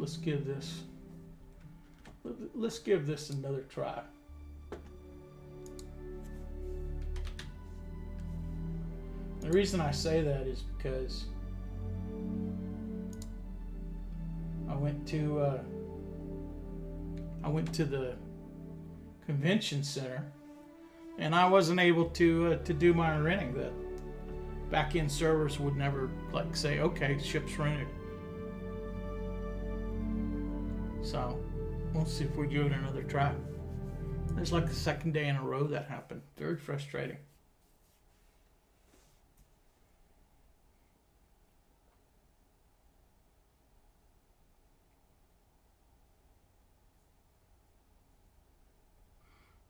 let's give this another try. The reason I say that is because I went to the convention center, and I wasn't able to do my renting. The back-end servers would never say, okay, ship's rented. So we'll see if we give it another try. It's like the second day in a row that happened. Very frustrating.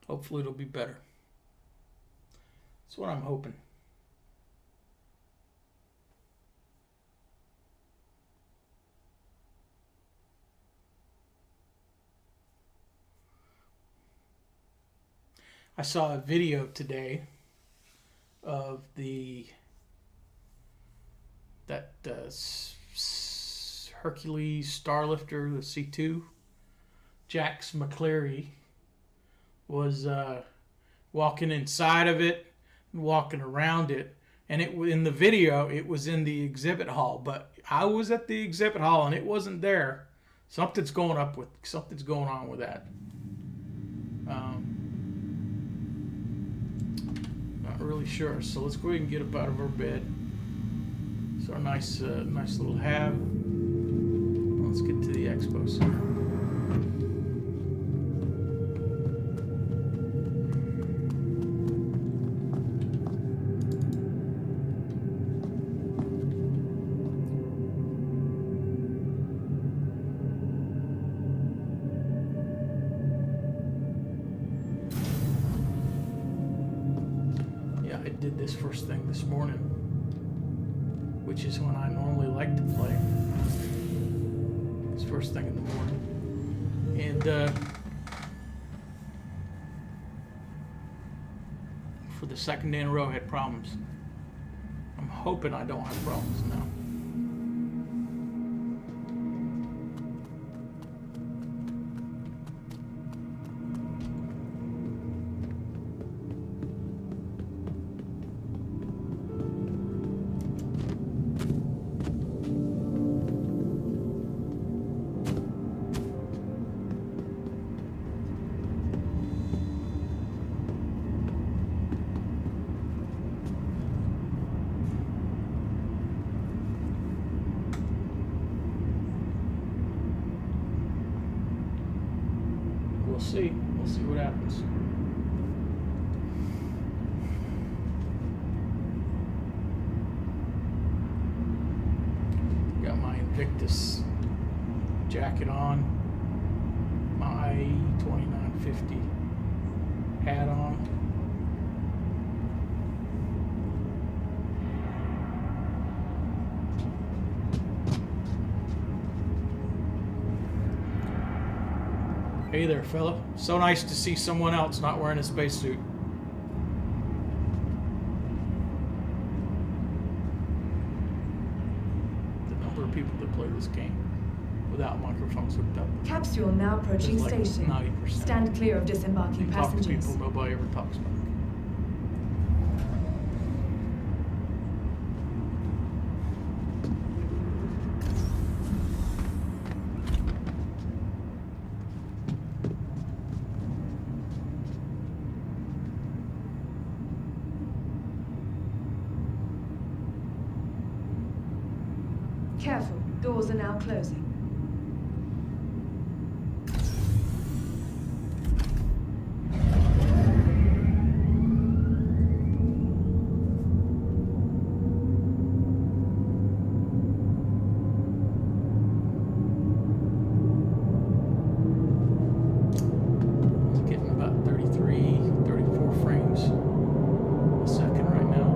Hopefully it'll be better. That's what I'm hoping. I saw a video today of that Hercules Starlifter, the C2. Jax McCleary was walking inside of it and walking around it, and in the video it was in the exhibit hall, but I was at the exhibit hall and it wasn't there. Something's going on with that. Not really sure, so let's go ahead and get up out of our bed. It's our nice little hab. Let's get to the expo center. Did this first thing this morning, which is when I normally like to play. It's first thing in the morning, and for the second day in a row, I had problems. I'm hoping I don't have problems now. We'll see what happens. Got my Invictus jacket on, my IAE 2950 hat on. Hey there, fella. So nice to see someone else not wearing a spacesuit. The number of people that play this game without microphones hooked up. Capsule now approaching like station. 90%. Stand clear of disembarking You passengers. talk to people nobody ever talks about. Careful, doors are now closing. Getting about 33, 34 frames a second right now.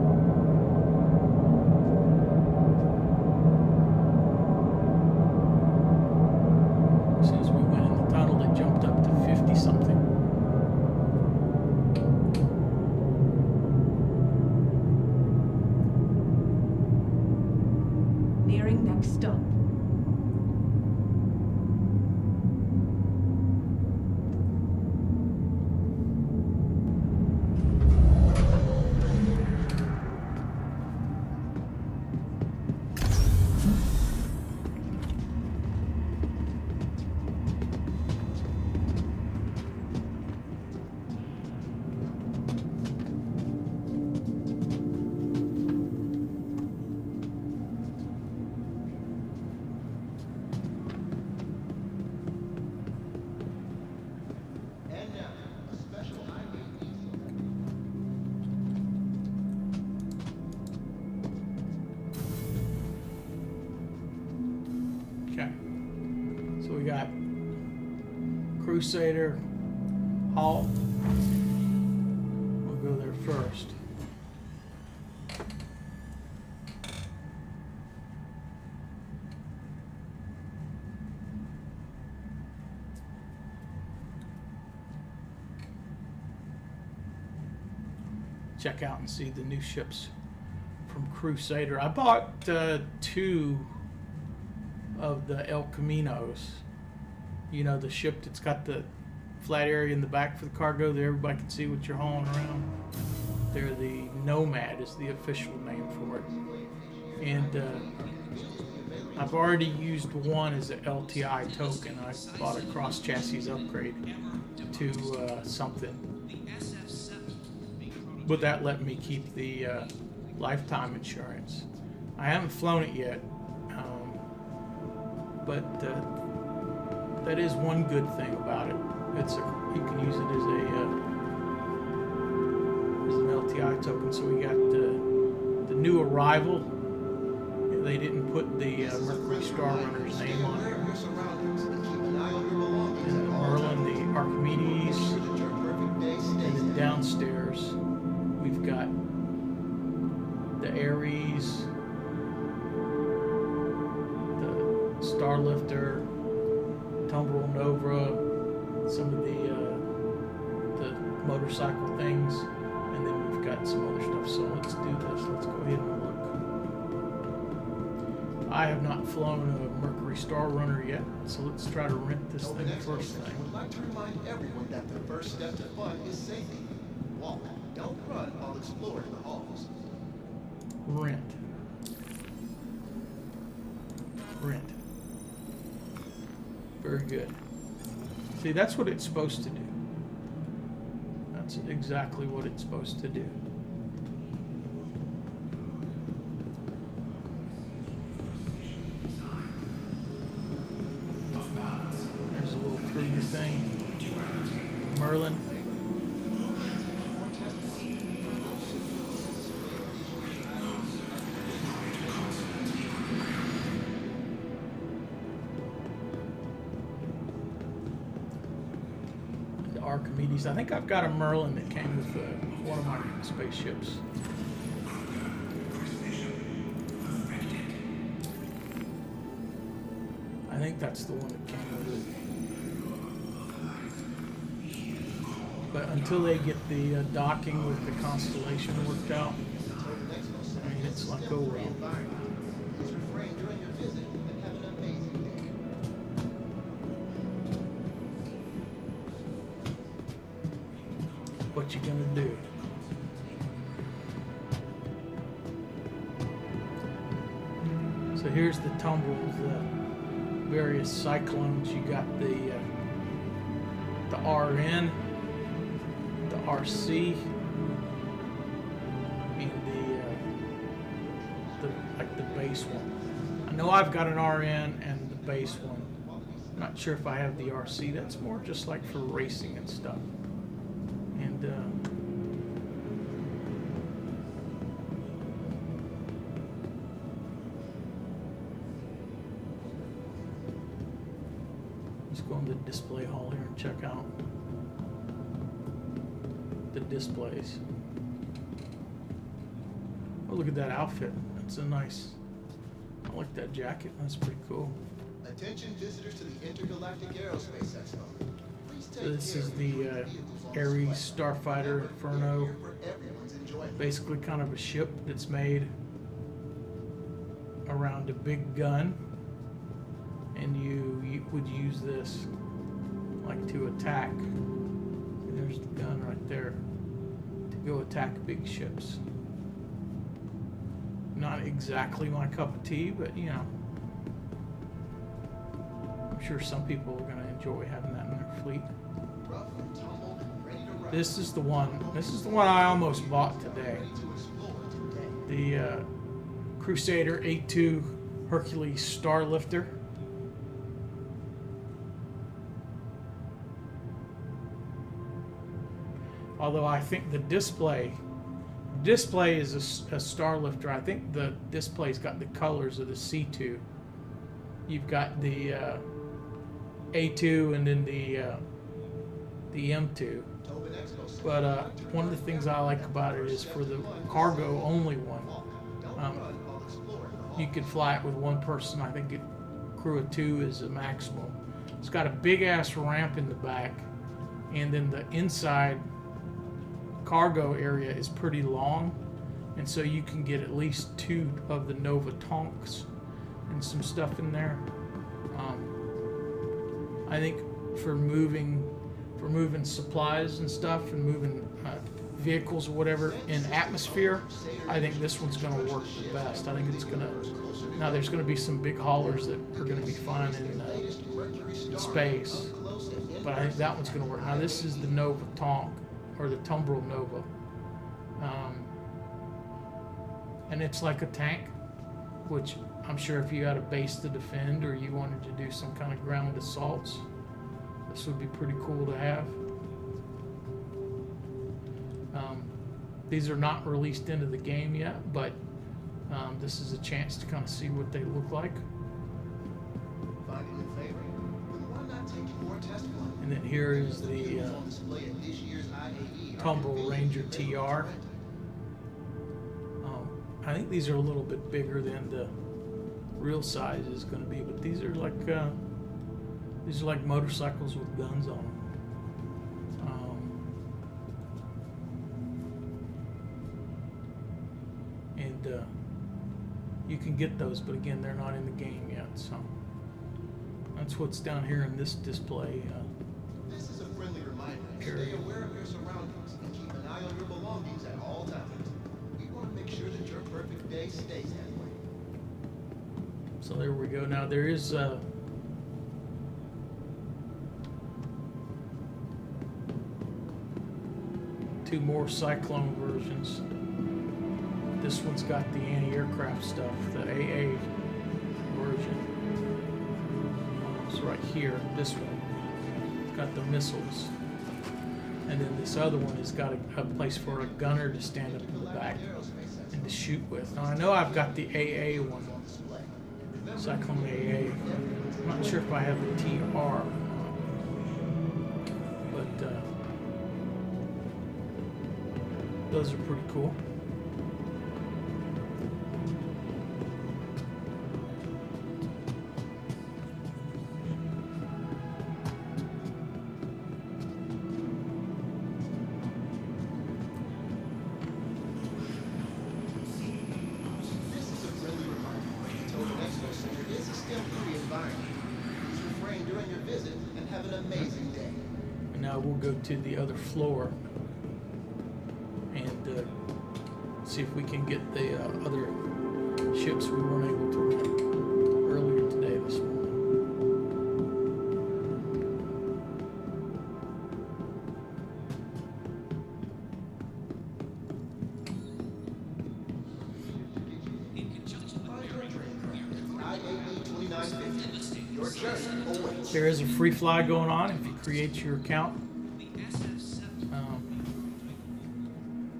Crusader hull. We'll go there first. Check out and see the new ships from Crusader. I bought 2 of the El Caminos. You know, the ship that's got the flat area in the back for the cargo that everybody can see what you're hauling around. They're the Nomad is the official name for it. And I've already used one as an LTI token. I bought a cross chassis upgrade to something. But that let me keep the lifetime insurance. I haven't flown it yet, but that is one good thing about it. You can use it as an LTI token. So we got the new arrival. They didn't put the Mercury Star Runner's name on here. And the Merlin, the Archimedes, and then downstairs we've got the Ares, the Starlifter, Tumbrel Nova, some of the motorcycle things, and then we've got some other stuff. So let's do this. Let's go ahead and look. I have not flown a Mercury Star Runner yet, so let's try to rent this thing first thing. I would like to remind everyone that the first step to fun is safety. Walk, don't run while exploring the halls. Rent. Rent. Very good. See, that's what it's supposed to do. That's exactly what it's supposed to do. There's a little cruiser thing. Merlin. Archimedes. I think I've got a Merlin that came with one of my spaceships. I think that's the one that came with it. But until they get the docking with the constellation worked out, I mean, it's like, oh well. What you gonna do? So here's the tumbrels, the various cyclones. You got the RN, the RC, and the like the base one. I know I've got an RN and the base one. I'm not sure if I have the RC. That's more just like for racing and stuff. And let's go in the display hall here and check out the displays. Oh, look at that outfit. That's a nice, I like that jacket. That's pretty cool. Attention visitors to the Intergalactic Aerospace Expo. So this is the Ares Starfighter Inferno. Basically kind of a ship that's made around a big gun, and you would use this like to attack. There's the gun right there to go attack big ships. Not exactly my cup of tea, but you know, I'm sure some people are going to enjoy having that in their fleet. This is the one. This is the one I almost bought today. The Crusader 8.2 Hercules Starlifter. Although I think the display is a Starlifter. I think the display's got the colors of the C2. You've got the A2 and then the the M2. But one of the things I like about it is for the cargo only one, you could fly it with one person. I think crew of 2 is a maximum. It's got a big ass ramp in the back, and then the inside cargo area is pretty long, and so you can get at least 2 of the Nova tanks and some stuff in there. I think for moving supplies and stuff and moving vehicles or whatever in atmosphere, I think this one's going to work the best. I think it's going to. Now there's going to be some big haulers that are going to be fine in space, but I think that one's going to work. Now this is the Nova tank, or the Tumbril Nova, and it's like a tank, which I'm sure if you had a base to defend or you wanted to do some kind of ground assaults, this would be pretty cool to have. These are not released into the game yet, but this is a chance to kind of see what they look like. And then here is the Tumbril Ranger TR. I think these are a little bit bigger than the real size is going to be, but these are like motorcycles with guns on them. You can get those, but again, they're not in the game yet. So that's what's down here in this display. This is a friendly reminder. Stay aware of your surroundings and keep an eye on your belongings at all times. We want to make sure that your perfect day stays that way. So there we go. Now there is two more Cyclone versions. This one's got the anti-aircraft stuff, the AA version. It's right here, this one. It's got the missiles. And then this other one has got a place for a gunner to stand up in the back and to shoot with. Now I know I've got the AA one, Cyclone AA. I'm not sure if I have the TR, but those are pretty cool. We'll go to the other floor and see if we can get the other ships we weren't able to run earlier today this morning. IAE 2950. Your journey awaits. There is a free fly going on if you create your account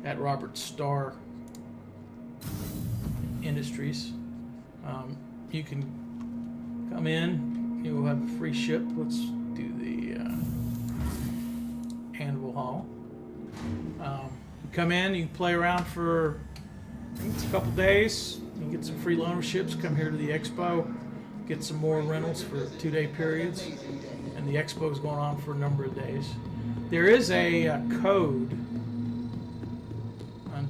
at Robert Star Industries. You can come in, you will have a free ship. Let's do the Anvil Hall. You come in, you can play around for, I think it's a couple days. You get some free loaner ships, come here to the expo, get some more rentals for 2-day periods, and the expo is going on for a number of days. There is a code.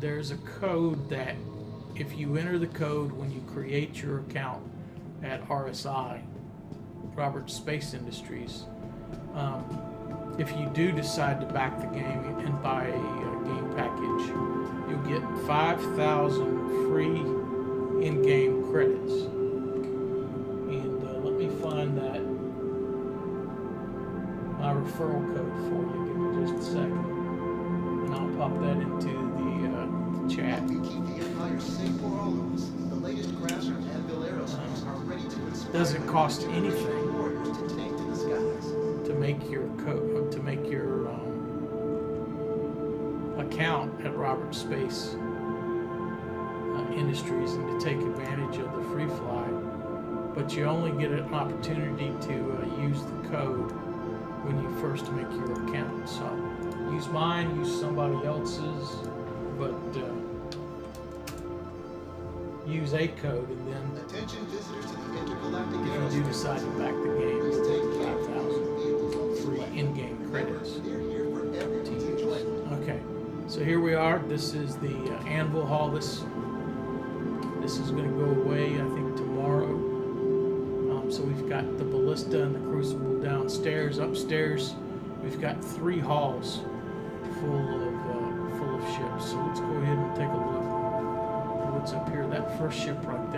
There's a code that if you enter the code when you create your account at RSI, Robert Space Industries, if you do decide to back the game and buy a game package, you'll get 5,000 free in-game credits. And let me find my referral code for you. Give me just a second, and I'll pop that into the chat. We keep the Empire safe for all of us. The latest crafts from Anvil are ready to inspire. Doesn't cost anything warriors to take to the skies. to make your account at Robert Space Industries and to take advantage of the free fly. But you only get an opportunity to use the code when you first make your account. So use mine, use somebody else's, but use a code, and then Attention visitors to the intergalactic if you aerospace. do decide to back the game, Please you take get care of 5,000 vehicles on free display. in-game credits. They're here for everyone to enjoy. Okay, so here we are. This is the Anvil Hall. This is going to go away, I think, tomorrow. So we've got the Ballista and the Crucible downstairs. Upstairs, we've got 3 halls full of ships. So let's go ahead and take a look at what's up here. That first ship right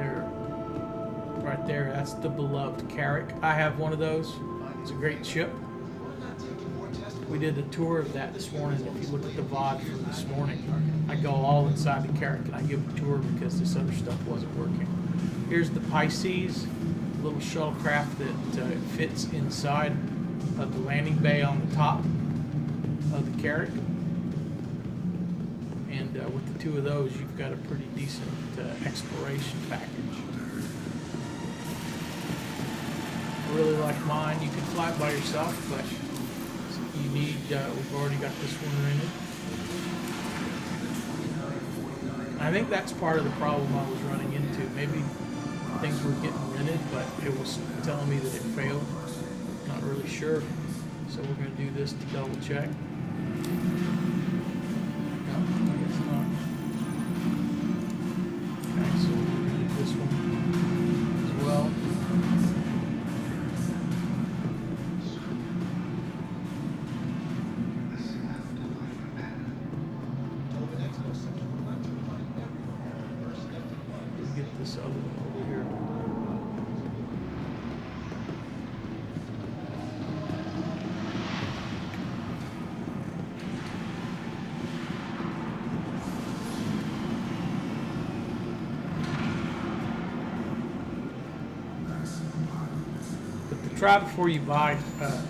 there, that's the beloved Carrack. I have one of those. It's a great ship. We did a tour of that this morning. If you look at the VOD from this morning, I go all inside the Carrack and I give a tour because this other stuff wasn't working. Here's the Pisces, little shuttlecraft that fits inside of the landing bay on the top of the Carrack. And with the 2 of those, you've got a pretty decent exploration package. I really like mine. You can fly it by yourself, but you need, we've already got this one rented. I think that's part of the problem I was running into. Maybe things were getting rented, but it was telling me that it failed. Not really sure. So we're going to do this to double check. No, I guess not. Okay, so we're going to do this one as well. Get this other one over here. But the try before you buy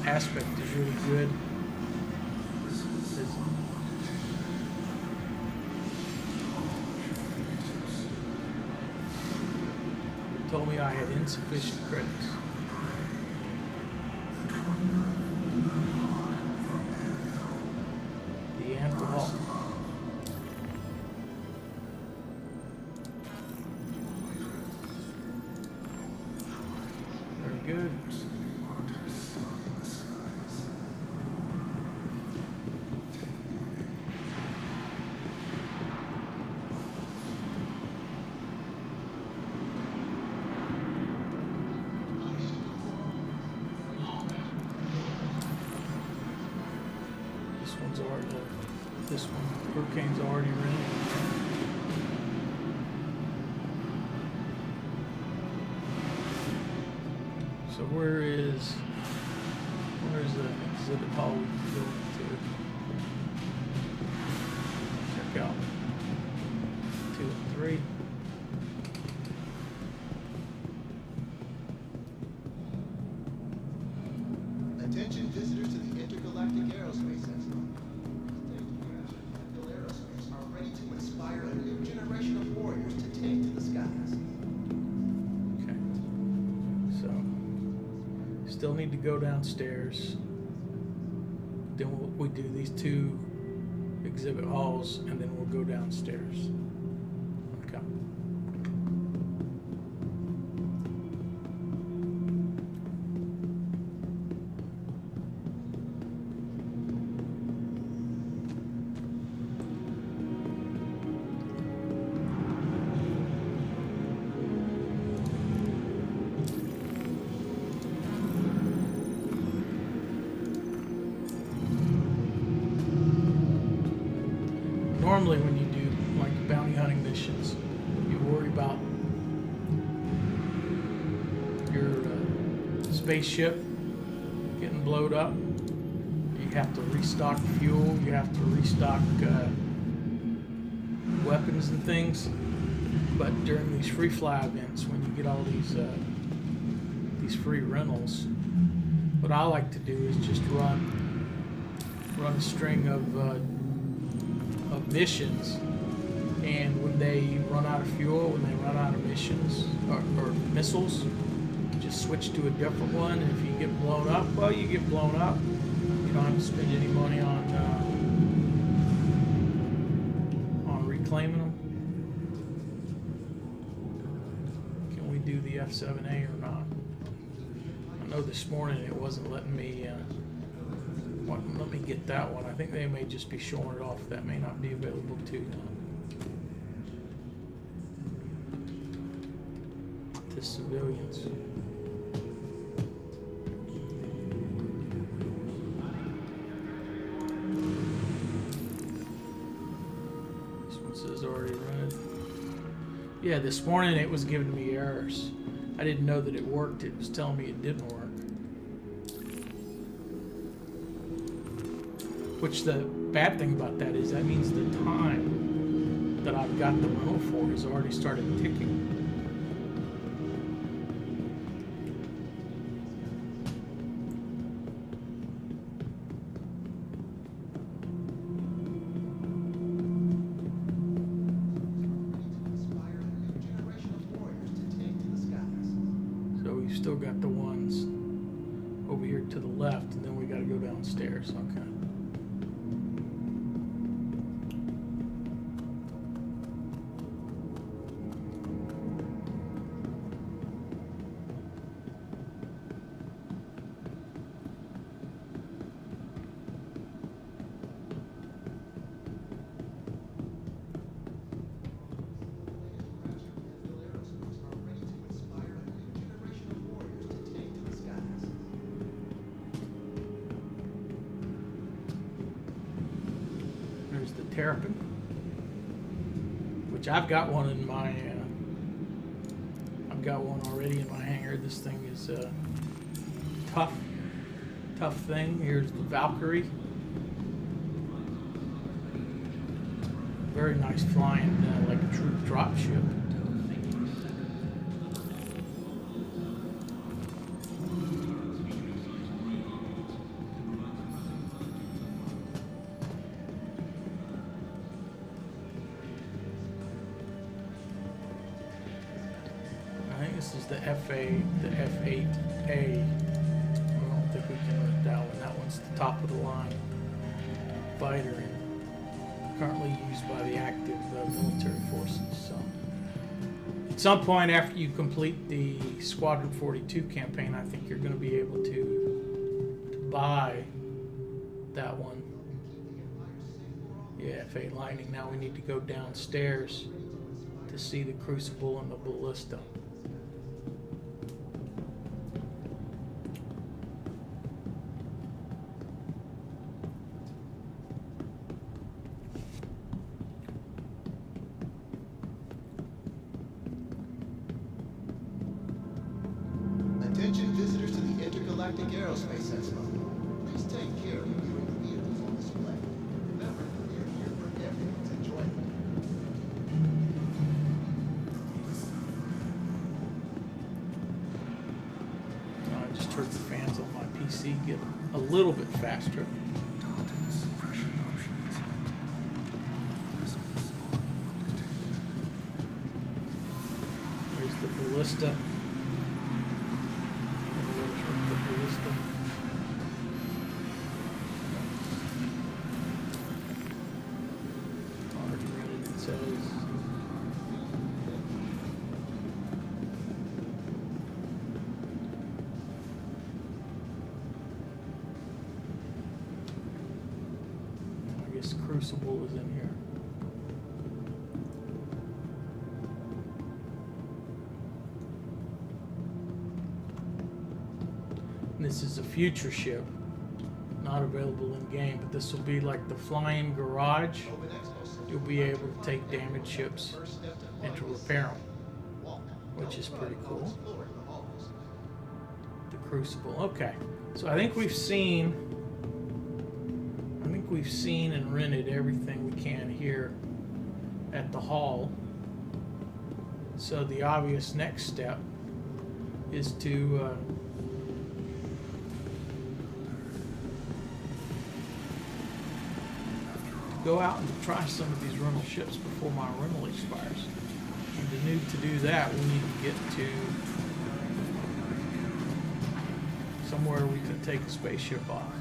aspect is really good. Told me I had insufficient credits. The Anvil Hall. Very good. This one, Hurricane's already rented. So where's the exhibit hall we can go into? Check out 2 and 3. Attention visitors to the intergalactic aerospace center. Aerospace are ready to inspire a new generation of warriors to take to the skies. Okay. So, still need to go downstairs. Then we do these 2 exhibit halls, and then we'll go downstairs. Okay. Normally when you do like bounty hunting missions, you worry about your spaceship getting blowed up. You have to restock fuel, you have to restock weapons and things. But during these free fly events, when you get all these free rentals, what I like to do is just run a string of missions, and when they run out of fuel, when they run out of missions or missiles, just switch to a different one. And if you get blown up, well, you get blown up. You don't have to spend any money on reclaiming them. Can we do the F7A or not? I know this morning it wasn't letting me. Let me get that one. I think they may just be showing it off. That may not be available to civilians. This one says already running. Yeah, this morning it was giving me errors. I didn't know that it worked. It was telling me it didn't work. Which the bad thing about that is that means the time that I've got the rental for has already started ticking. So we've still got the ones over here to the left, and then we got to go downstairs. Okay. There's the Terrapin, which I've got one in my. I've got one already in my hangar. This thing is a tough thing. Here's the Valkyrie. Very nice flying, like a troop drop ship. This is the F8A. I don't think we can rent that one. That one's the top of the line fighter, and currently used by the active military forces. So, at some point after you complete the Squadron 42 campaign, I think you're going to be able to buy that one. Yeah, F8 Lightning. Now we need to go downstairs to see the Crucible and the Ballista. Attention visitors to the Intergalactic Aerospace Expo. Please take care of viewing the vehicles on display. Remember, we are here for everyone's enjoyment. I just heard the fans on my PC get a little bit faster. There's the Ballista. Crucible is in here. And this is a future ship, not available in game, but this will be like the flying garage. You'll be able to take damaged ships and to repair them, which is pretty cool. The Crucible. Okay, so I think we've seen and rented everything we can here at the hall. So the obvious next step is to go out and try some of these rental ships before my rental expires. And to do that, we need to get to somewhere we can take a spaceship off.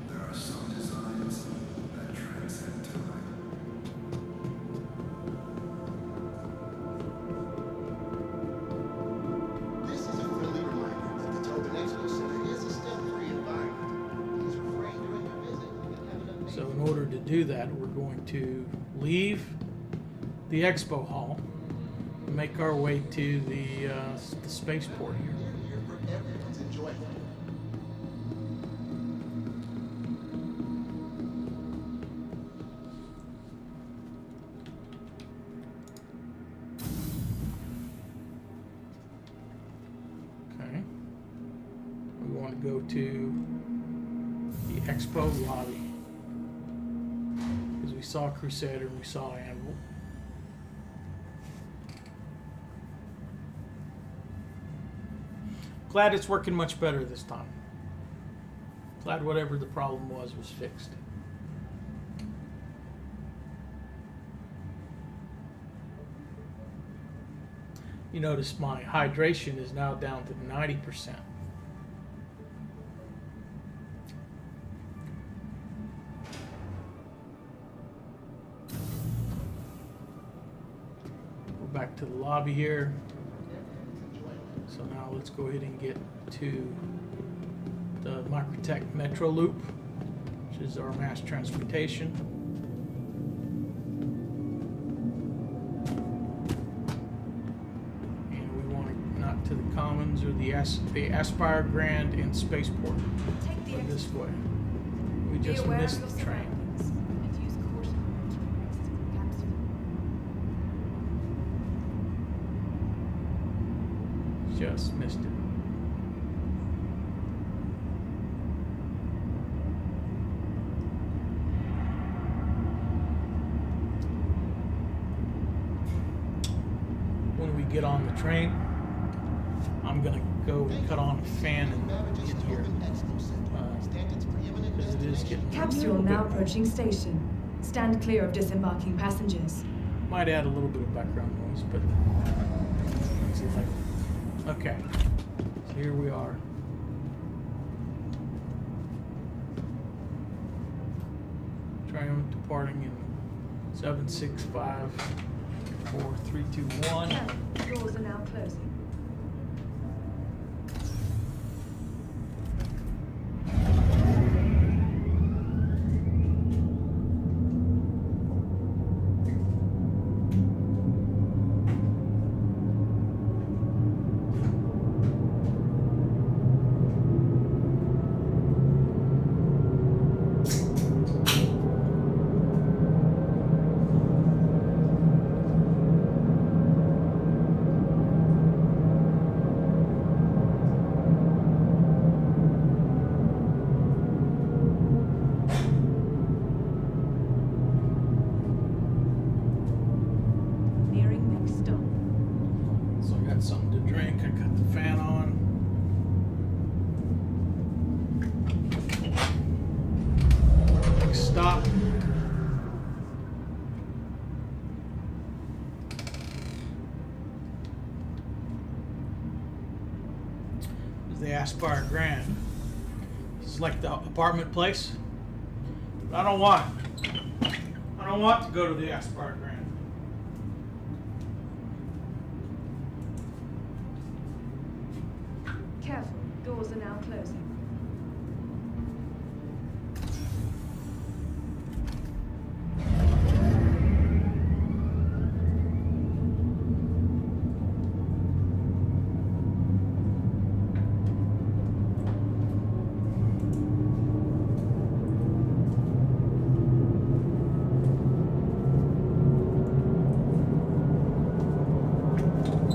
There are some designs that transcend time. This is a friendly reminder that the Tobin Expo Center is a step-free environment. Please refrain during your visit and have an amazing... So in order to do that, we're going to leave the expo hall and make our way to the spaceport here. We're here for everyone's enjoyment. Okay. We want to go to the expo lobby. Because we saw Crusader and we saw Anvil. Glad it's working much better this time. Glad whatever the problem was fixed. You notice my hydration is now down to 90%. We're back to the lobby here. So now let's go ahead and get to the Microtech Metro Loop, which is our mass transportation. And we want to not to the Commons or the Aspire Grand and Spaceport. Take the Go exit. this way. We Be just aware missed of the your train. surroundings and use caution when entering the capsule. Just missed it. When we get on the train, I'm gonna go cut on a fan in here. Because it is getting a Capsule little now bit- approaching station. Stand clear of disembarking passengers. Might add a little bit of background noise, but it's like, okay. So here we are. Train departing in 7654321. Doors are now closing. Nearing next stop. So I got something to drink. I got the fan on. Next stop. Is the Aspire Grand. This is like the apartment place. But I don't want to go to the Aspire Grand. Careful, doors are now closing.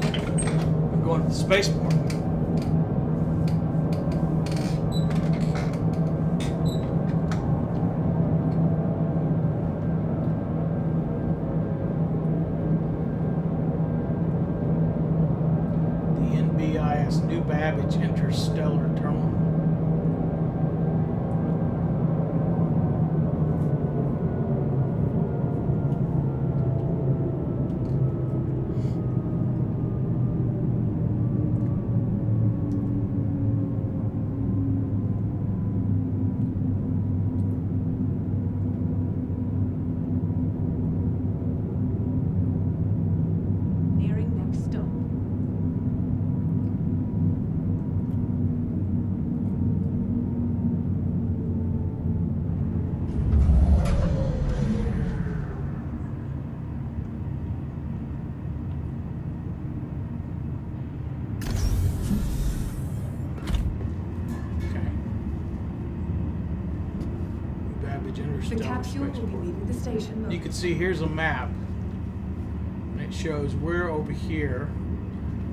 I'm going to the spaceport. The NBIS New Babbage Interstellar Terminal. The Interstellar capsule will be Spaceport. leaving the station You momentarily. can see here's a map, and it shows we're over here.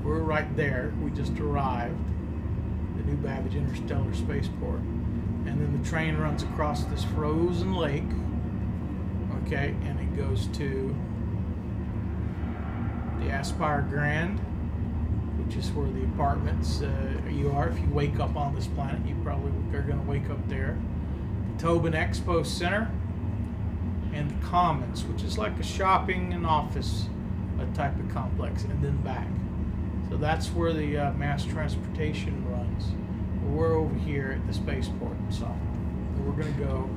We're right there. We just arrived. The New Babbage Interstellar Spaceport. And then the train runs across this frozen lake. Okay, and it goes to the Aspire Grand, which is where the apartments you are. If you wake up on this planet, you probably are going to wake up there. The Tobin Expo Center and the Commons, which is like a shopping and office type of complex, and then back. So that's where the mass transportation runs. We're over here at the spaceport, so we're going to go.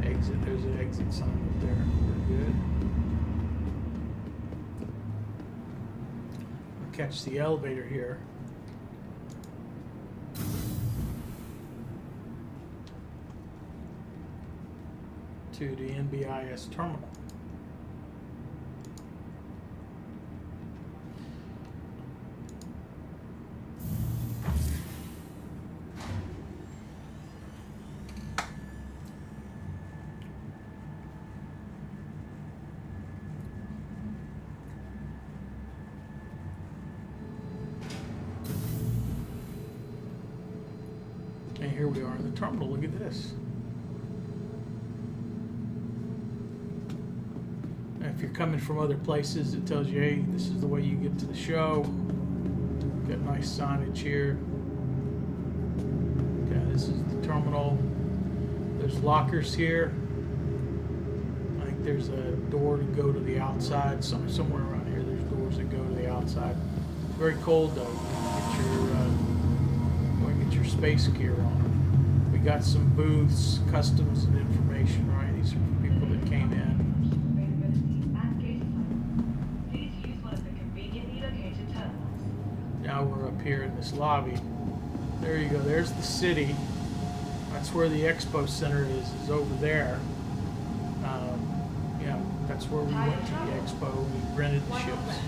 Exit. There's an exit sign up there. We're good. I'll catch the elevator here. To the NBIS terminal. And here we are in the terminal. Look at this. If you're coming from other places, it tells you, hey, this is the way you get to the show. Got nice signage here. Okay, this is the terminal. There's lockers here. I think there's a door to go to the outside. Somewhere around here, there's doors that go to the outside. It's very cold though. You get your space gear on. We got some booths, customs, and information. Right, these are people that came in. Now we're up here in this lobby. There you go. There's the city. That's where the expo center is over there. Yeah, that's where we went to the expo. We rented the ships.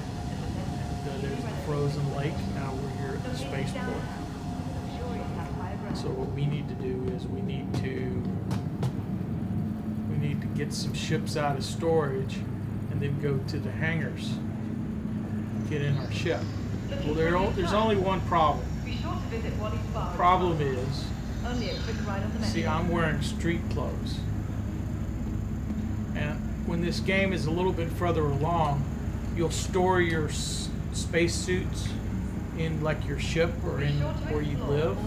And there's the frozen lake. Now we're here at the spaceport. So what we need to do is we need to get some ships out of storage and then go to the hangars. Get in our ship. Well, there's only one problem. Problem is, see, I'm wearing street clothes. And when this game is a little bit further along, you'll store your spacesuits in like your ship or in where you live,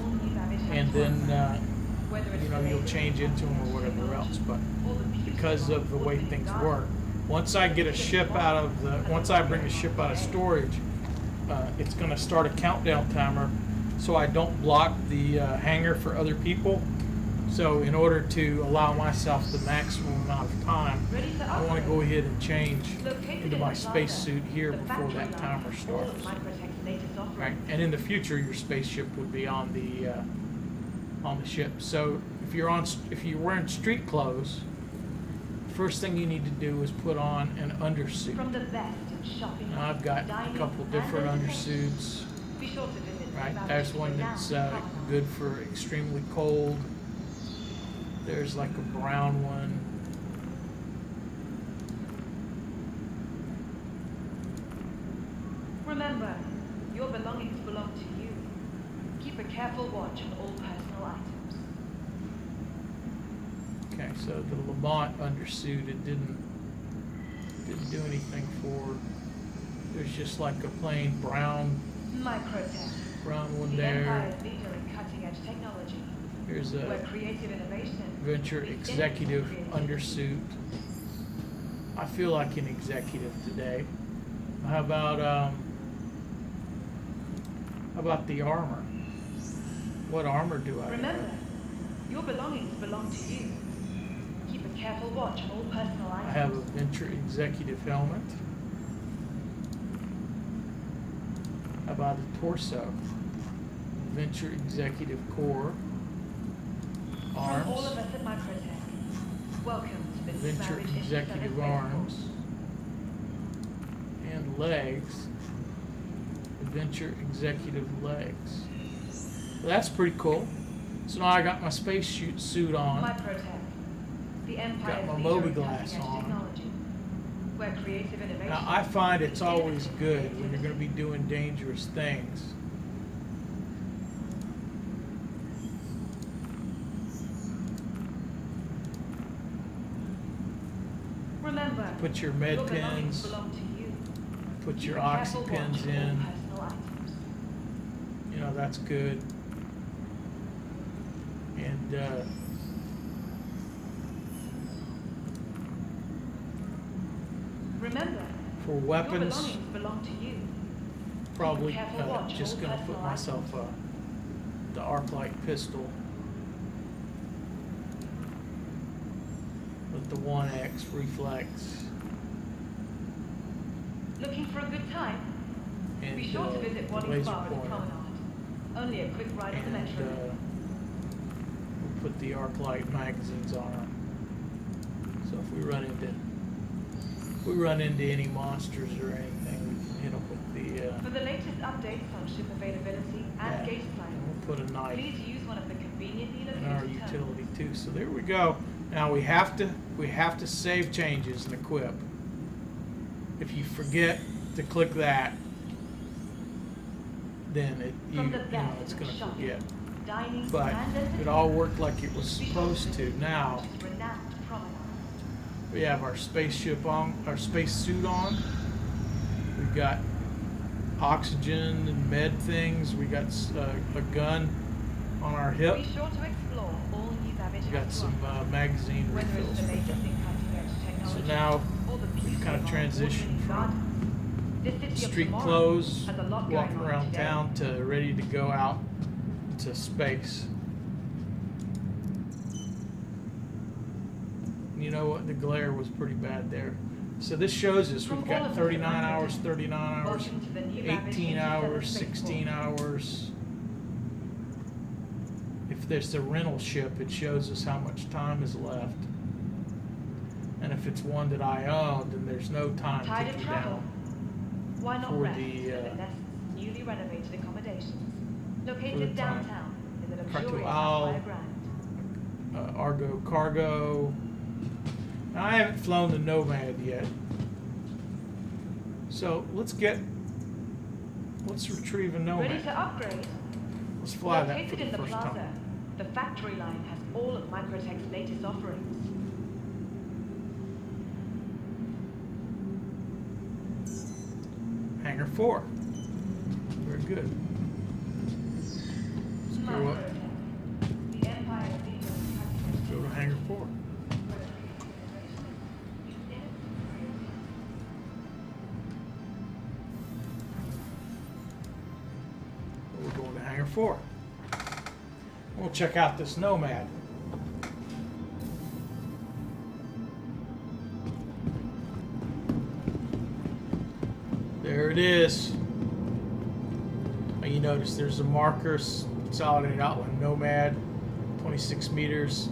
and then you'll change into them or whatever else. But because of the way things work, once I bring a ship out of storage, it's going to start a countdown timer, so I don't block the hangar for other people. So in order to allow myself the maximum amount of time, I want to go ahead and change into my spacesuit here before that timer starts. Right, and in the future, your spaceship would be on the ship. So if you're wearing street clothes, first thing you need to do is put on an undersuit. Now I've got a couple different undersuits. Right, there's one that's good for extremely cold. There's like a brown one. Remember, your belongings belong to you. Keep a careful watch on all personal items. Okay, so the Lamont undersuit, it didn't do anything for. There's just like a plain brown one there. Empire's leader in cutting-edge technology. Here's a Where creative innovation Venture executive undersuit. I feel like an executive today. How about the armor? What armor do I Remember, have? your belongings belong to you. Keep a careful watch on all personal items. I have a Venture executive helmet. How about the torso? Venture executive core. From all of Arms. us at Microtech, welcome to the Venture Marriage executive Interstellar arms. And legs. Adventure executive legs. Well, that's pretty cool. So now I got my space suit on. Microtech, the Empire's Got my leader Moby in glass cutting-edge on. technology, where creative innovation. Now I find it's is always innovative good when you're creativity. going to be doing dangerous things. Remember, Put your med your belongings pins, belong to you. put Keep your a careful oxy watch pins on all in. personal items. You know, that's good. And Remember, for your weapons, belongings belong to you. probably Careful watch just all going to put personal myself the arc-light pistol with the 1X reflex. Looking for a good time? And Be sure to visit the Wally's laser Bar at the pointer. Promenade. Only a quick ride on the And metro. we'll put the arc light magazines on them. So if we run into any monsters or anything, we can hit them with the For the latest updates on ship availability and gate and size, we'll put a knife please use one of the conveniently in our located terminals. utility too. So there we go. Now we have to save changes and equip. If you forget to click that, then From the it's best going to shopping, forget. dining, But and it entertainment, all worked like it was be sure supposed to. visit Now this renowned promenade. we have our spaceship on, our space suit on. We've got oxygen and med things. We got a gun on our hip. Be sure to explore all new Babbage We got has to some offer, magazine whether it's refills. the latest in cutting-edge technology So now or the we've beauty kind of of our transitioned award-winning from gardens. This city of street tomorrow clothes, has a lot going walking on around today. town, to ready to go out to space. You know what? The glare was pretty bad there. So this shows us From we've all got of us 39 at hours, Nomad, 39 hours, welcome to the new Babbage 18 Interstellar hours, Spaceport. 16 hours. If there's a rental ship, it shows us how much time is left. And if it's one that I own, then there's no time Tired of ticking travel? down. Why not for rest the, at the Nest's newly renovated accommodations, for the located time. downtown in the Cartu luxurious Owl. Sapphire Grand. Argo Cargo. Now, I haven't flown the Nomad yet. So let's retrieve a Nomad. Ready to upgrade? Let's fly that for Located the in the first plaza, time. the factory line has all of Microtech's latest offerings. Hangar 4. Very good. Let's go up. Microtech, the Empire's leader in cutting-edge Go to Hangar 4. We're going to Hangar 4. We'll check out this Nomad. There it is. Now you notice there's a marker, consolidated outline Nomad, 26 meters.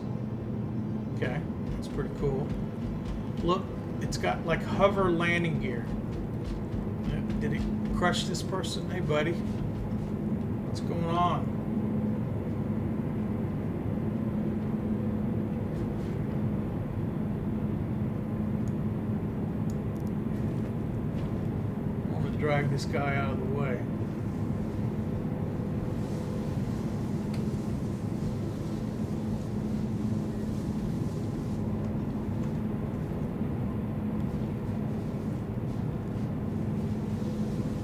Okay, that's pretty cool. Look, it's got like hover landing gear. Did it crush this person? Hey, buddy. What's going on? I'm gonna drag this guy out of the way.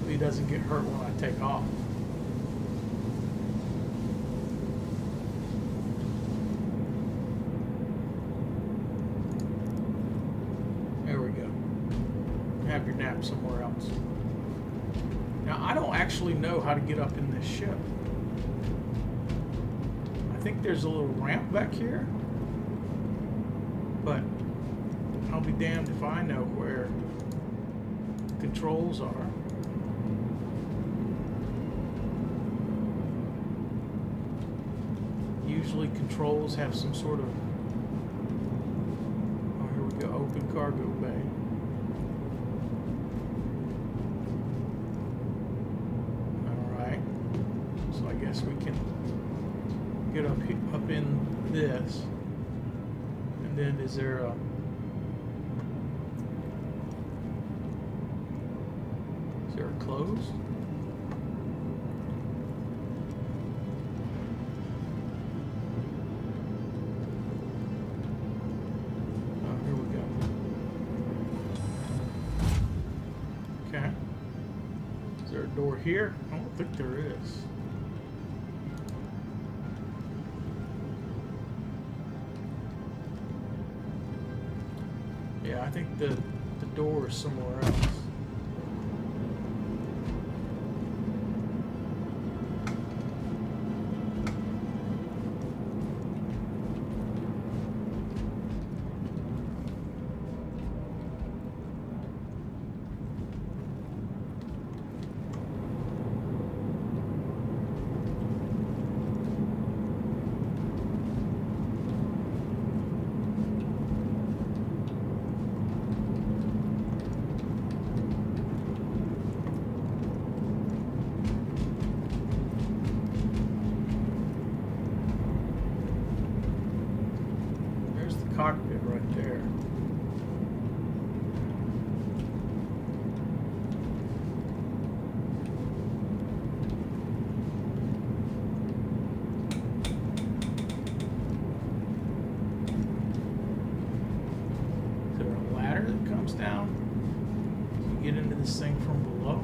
He doesn't get hurt when I take off. There we go. Have your nap somewhere else. Now, I don't actually know how to get up in this ship. I think there's a little ramp back here, but I'll be damned if I know where the controls are. Usually controls have some sort of, oh, here we go, open cargo bay. guess we can get up in this. And then is there a closed? Oh, here we go. Okay. Is there a door here? I don't think there is. Yeah, I think the door is somewhere else. Cockpit right there. Is there a ladder that comes down? Can you get into this thing from below?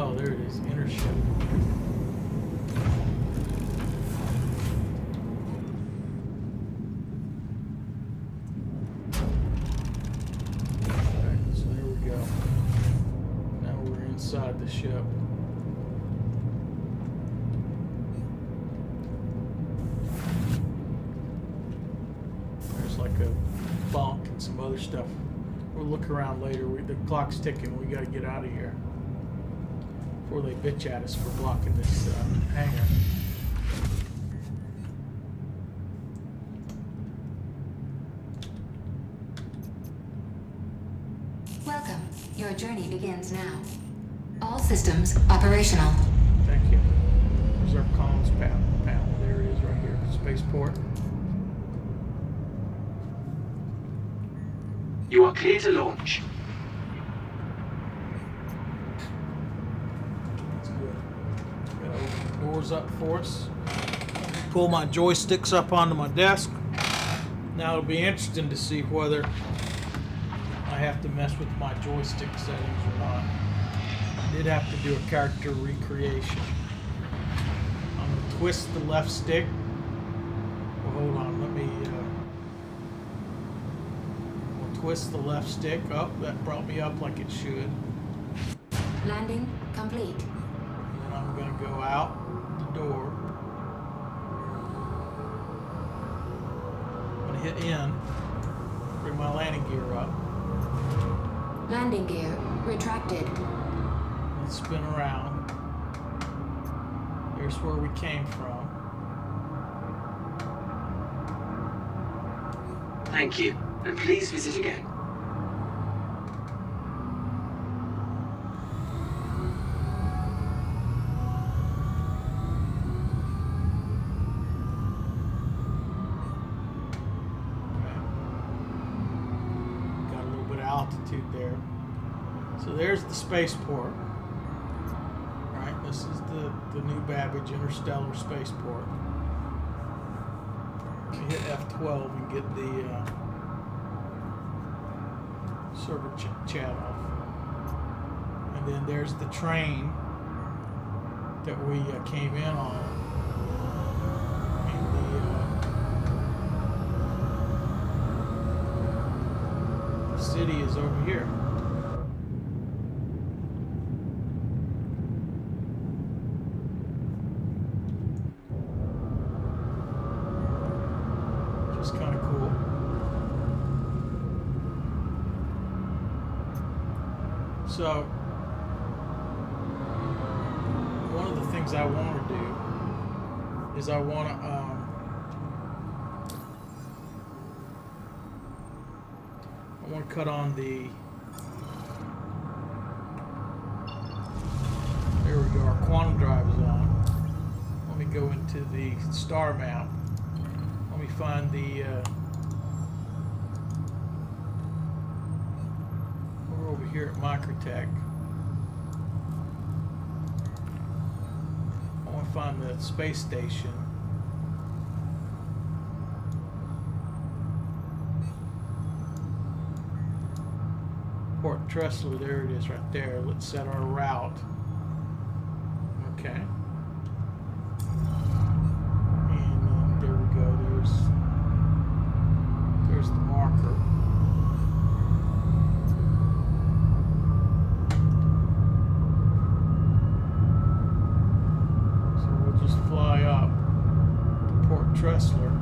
Oh, there it is, inner ship. Alright, so there we go. Now we're inside the ship. There's like a bunk and some other stuff. We'll look around later. The clock's ticking. We gotta get out of here before they bitch at us for blocking this hangar. Welcome. Your journey begins now. All systems operational. Thank you. There's our comms panel. There it is right here. Spaceport. You are clear to launch. Doors up for us. Pull my joysticks up onto my desk. Now it'll be interesting to see whether I have to mess with my joystick settings or not. I did have to do a character recreation. I'm going to twist the left stick. Well, hold on, let me we'll twist the left stick up. That brought me up like it should. Landing complete. And I'm going to go out the door. I'm going to hit N. Bring my landing gear up. Landing gear retracted. Let's spin around. Here's where we came from. Thank you, and please visit again. Got a little bit of altitude there. So there's the spaceport. Right, this is the new Babbage Interstellar Spaceport. You hit F12 and get the server chat off. And then there's the train that we came in on. And the city is over here. Just kind of cool. So, one of the things I want to do is I want to I want to cut on the. There we go. Our quantum drive is on. Let me go into the star map. Let me find the. We're over here at Microtech. I want to find the space station. Port Tressler, there it is right there. Let's set our route. Okay. And there we go. There's the marker. So we'll just fly up to Port Tressler.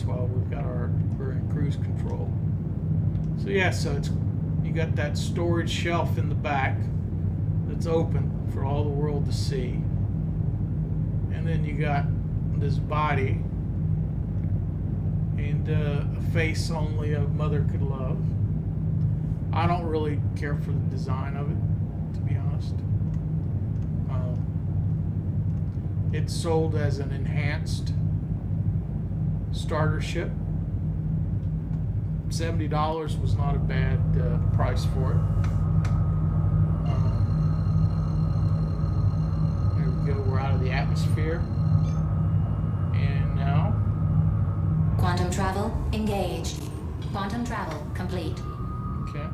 While we're in cruise control. So yeah, so it's you got that storage shelf in the back that's open for all the world to see, and then you got this body and a face only a mother could love. I don't really care for the design of it, to be honest. It's sold as an enhanced starter ship. $70 was not a bad price for it. There we go. We're out of the atmosphere. And now. Quantum travel engaged. Quantum travel complete. Okay.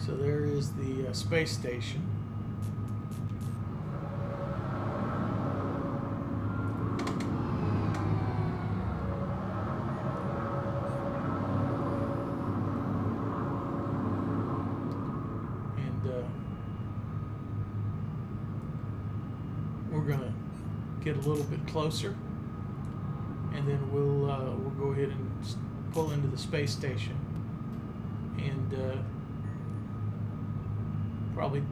So there is the space station. We're gonna get a little bit closer, and then we'll go ahead and pull into the space station, and probably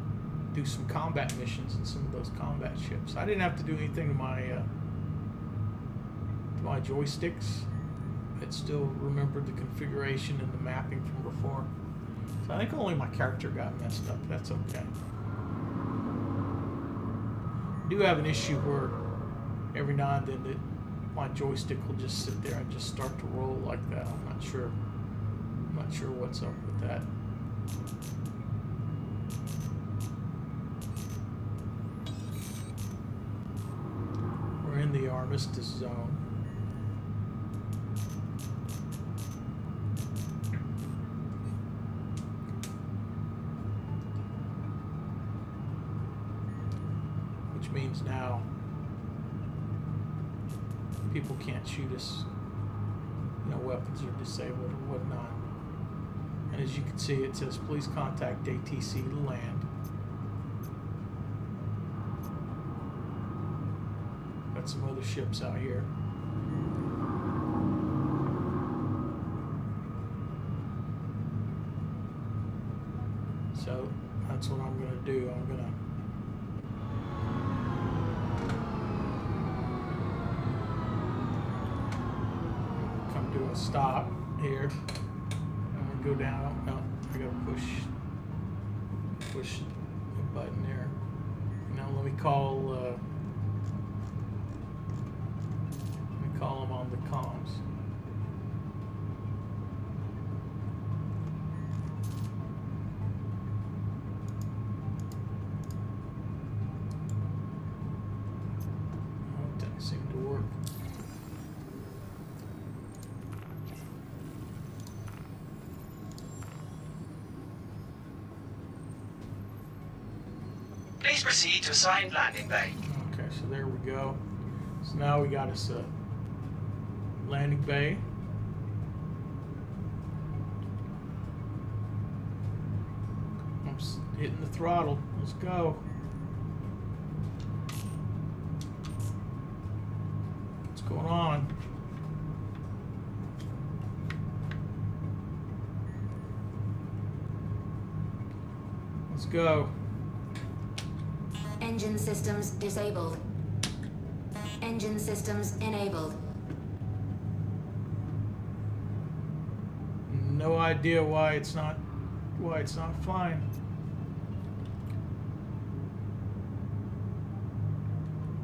do some combat missions in some of those combat ships. I didn't have to do anything to my joysticks. It still remembered the configuration and the mapping from before. So I think only my character got messed up. That's okay. I do have an issue where every now and then my joystick will just sit there and just start to roll like that. I'm not sure what's up with that. We're in the Armistice Zone. Means now people can't shoot us. Weapons are disabled or whatnot. And as you can see, it says please contact ATC to land. Got some other ships out here. So that's what I'm gonna do. I'm gonna do a stop here. I'm gonna go down. No, I gotta push the button there. Now let me call them on the comms. Oh, it doesn't seem to work. Please proceed to assigned landing bay. Okay, so there we go. So now we got us a landing bay. I'm hitting the throttle. Let's go. Let's going on? Let's go. Engine systems disabled. Engine systems enabled. No idea why it's not flying.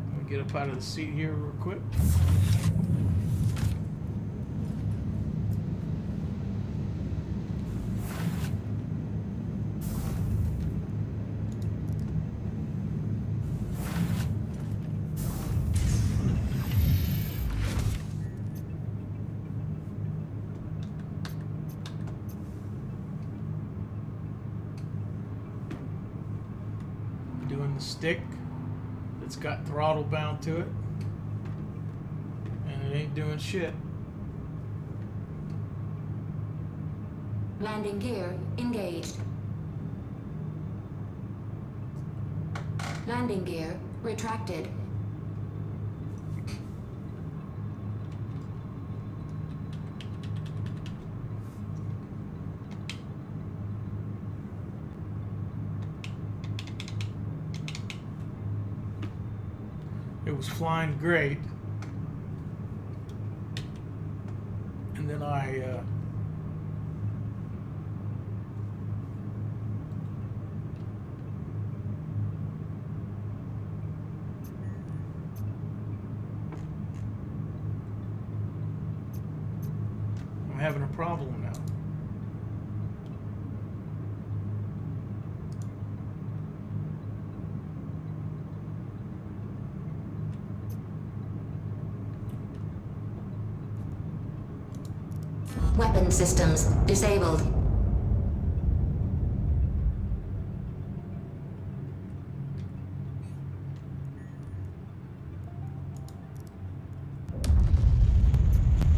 Let me get up out of the seat here real quick. Doing the stick that's got throttle bound to it, and it ain't doing shit. Landing gear engaged. Landing gear retracted. It was flying great, and then I'm having a problem now. Weapon systems disabled.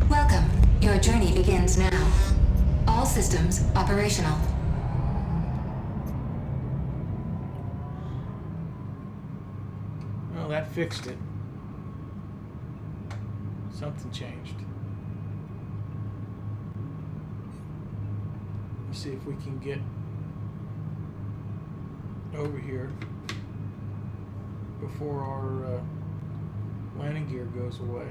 Welcome. Your journey begins now. All systems operational. Well, that fixed it. Something changed. Let's see if we can get over here before our landing gear goes away.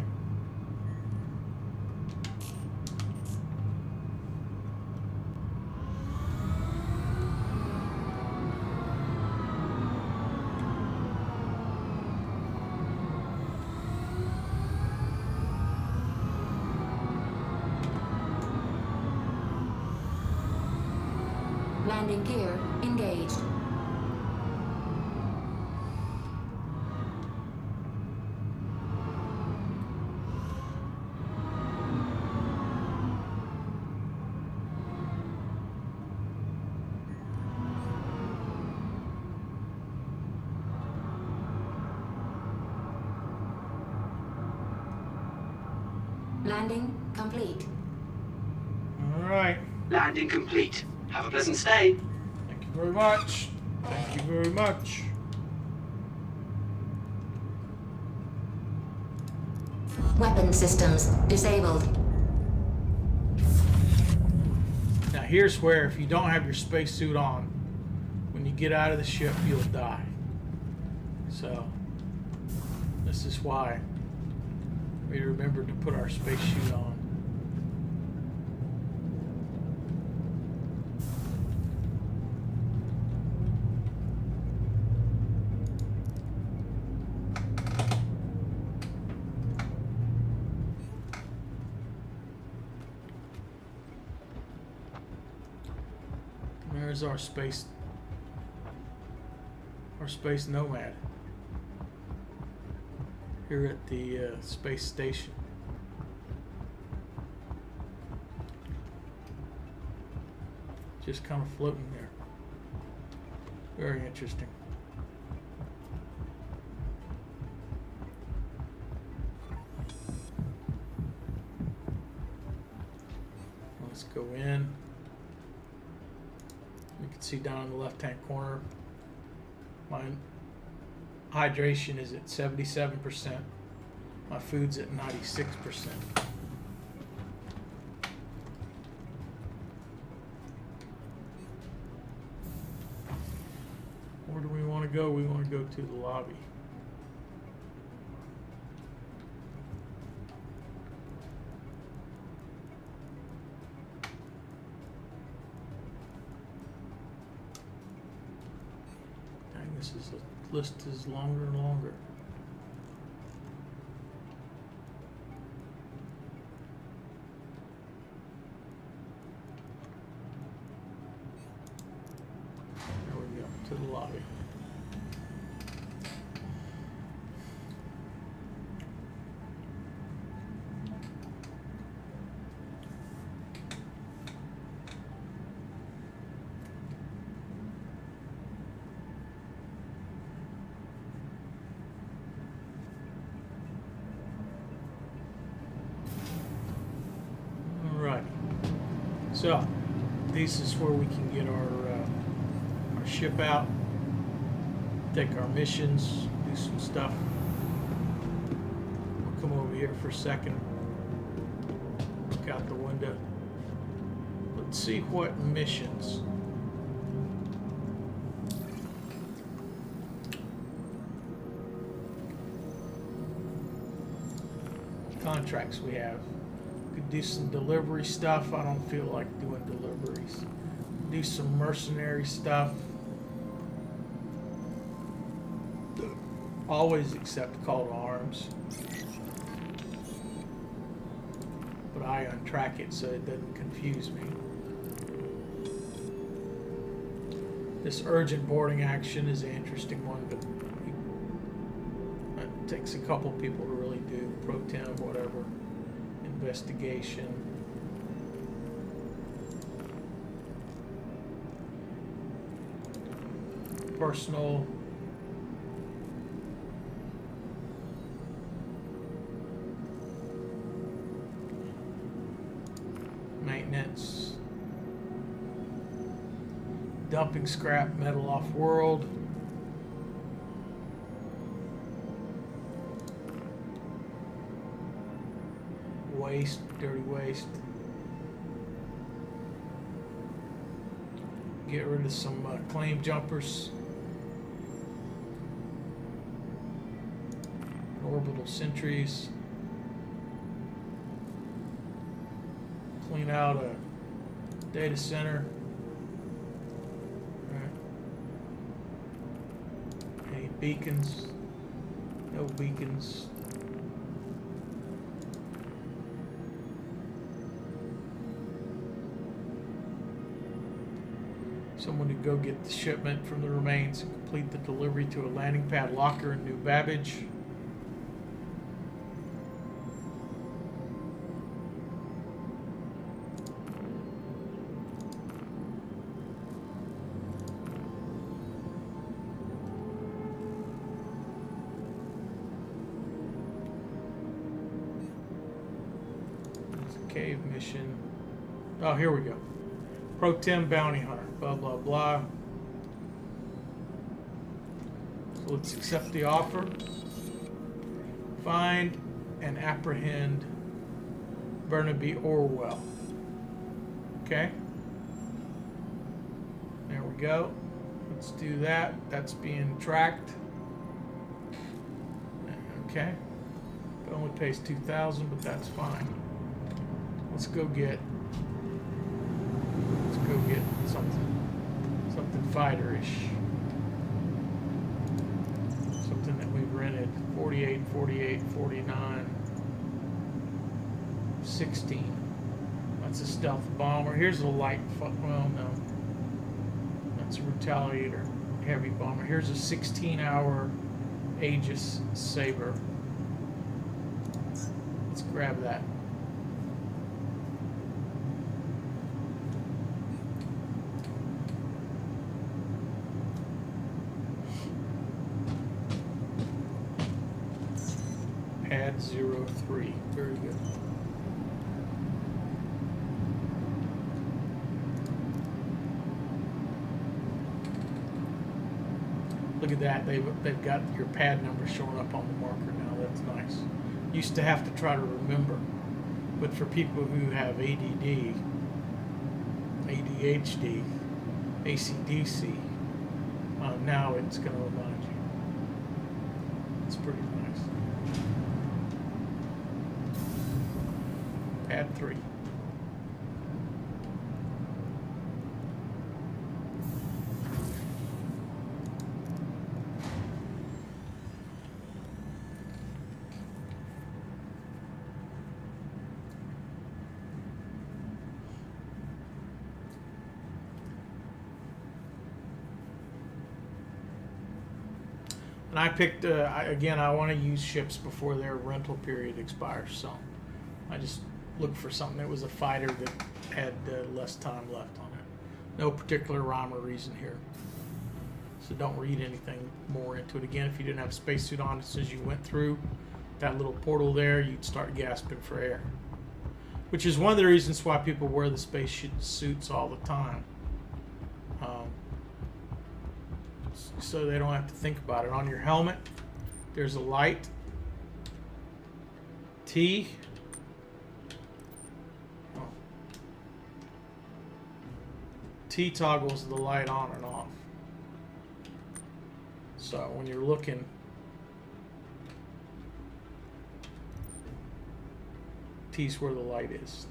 Landing gear engaged. Landing complete. All right. Landing complete. Have a pleasant stay. Thank you very much. Thank you very much. Weapon systems disabled. Now here's where if you don't have your spacesuit on, when you get out of the ship, you'll die. So this is why we remembered to put our spacesuit on. There's our space Nomad here at the space station. Just kind of floating there. Very interesting. Let's go in. You can see down in the left-hand corner, my hydration is at 77%. My food's at 96%. Where do we want to go? We want to go to the lobby. Dang, this list is longer and longer. There we go, to the lobby. Alright, so this is where we can get our ship out, take our missions, do some stuff. We'll come over here for a second, look out the window. Let's see what missions. Contracts we have. Could do some delivery stuff. I don't feel like doing deliveries. Do some mercenary stuff. Always accept call to arms. But I untrack it so it doesn't confuse me. This urgent boarding action is an interesting one, but it takes a couple people to really do. Pro temp, whatever. Investigation. Personal. Maintenance. Dumping scrap metal off world. Waste, dirty waste. Get rid of some claim jumpers. Orbital sentries. Clean out a data center. Right. Any beacons? No beacons. Someone to go get the shipment from the remains and complete the delivery to a landing pad locker in New Babbage. Cave mission. Oh, here we go. Pro Tem Bounty Hunter. Blah, blah, blah. So let's accept the offer. Find and apprehend Burnaby Orwell. Okay. There we go. Let's do that. That's being tracked. Okay. It only pays 2,000, but that's fine. Let's go get something fighter-ish. Something that we've rented. 48, 48, 49, 16. That's a stealth bomber. Here's a light, well, no. That's a retaliator heavy bomber. Here's a 16-hour Aegis Saber. Let's grab that. Pad 03. Very good. Look at that. They've got your pad number showing up on the marker now. That's nice. used to have to try to remember. But for people who have ADD, ADHD, ACDC, now it's going to remind you. It's pretty nice. Pad 3. And I picked, I want to use ships before their rental period expires, so I just looked for something that was a fighter that had less time left on it. No particular rhyme or reason here. So don't read anything more into it. Again, if you didn't have a spacesuit on, as soon as you went through that little portal there, you'd start gasping for air. Which is one of the reasons why people wear the space suits all the time. So they don't have to think about it. On your helmet, there's a light. T. Oh. T toggles the light on and off. So when you're looking, T's where the light is.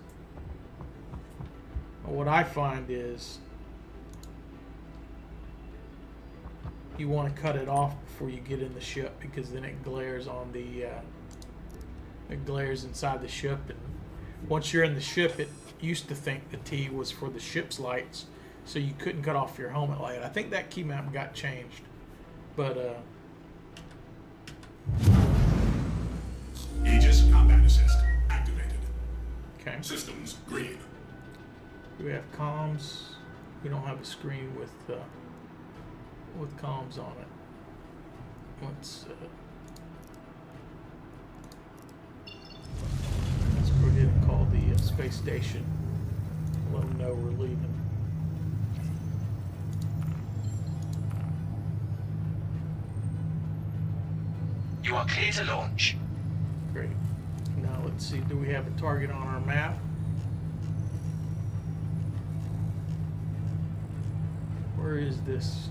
What I find is you want to cut it off before you get in the ship, because then it glares on the it glares inside the ship, and once you're in the ship, it used to think the T was for the ship's lights, so you couldn't cut off your helmet light. I think that key map got changed, but Aegis Combat Assist activated. okay. Systems green. We have comms. We don't have a screen with comms on it. Let's go ahead and call the space station. Let them know we're leaving. You are clear to launch. Great. Now let's see. Do we have a target on our map? Where is this?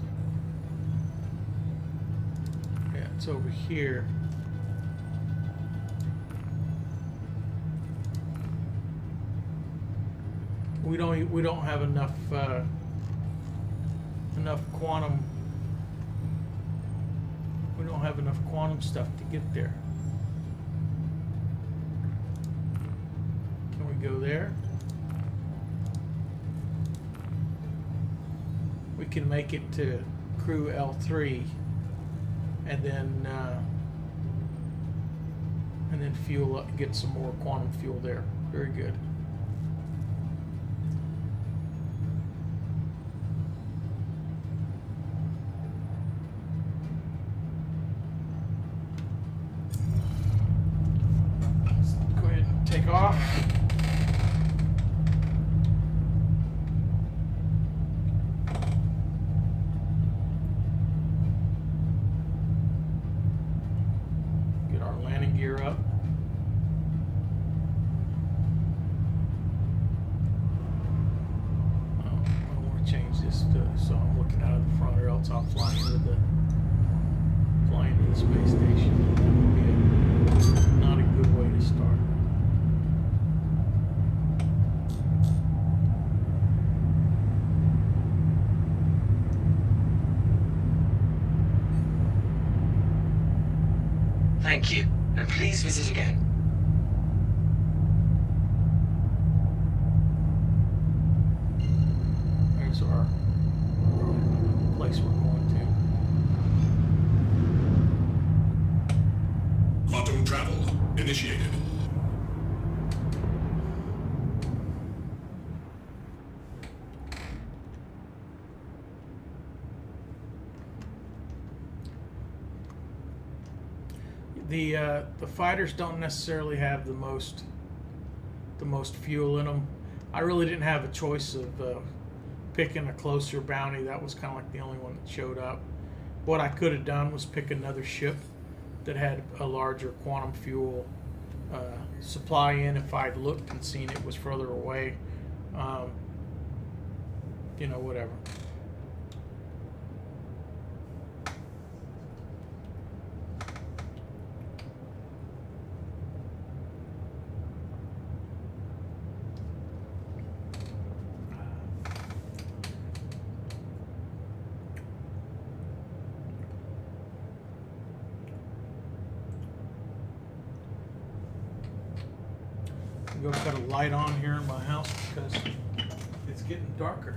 Yeah, it's over here. We don't have enough quantum. We don't have enough quantum stuff to get there. Can we go there? We can make it to crew L3, and then fuel up, get some more quantum fuel there. Very good. Let's go ahead and take off. Get our landing gear up. So I'm looking out of the front, or else I'll fly into the space station. That would be not a good way to start. Thank you, and please visit again. There's our place we're going to. Quantum travel initiated. The fighters don't necessarily have the most fuel in them. I really didn't have a choice of picking a closer bounty. That was kind of like the only one that showed up. What I could have done was pick another ship that had a larger quantum fuel supply in if I'd looked and seen it was further away. Whatever. Go cut a light on here in my house because it's getting darker.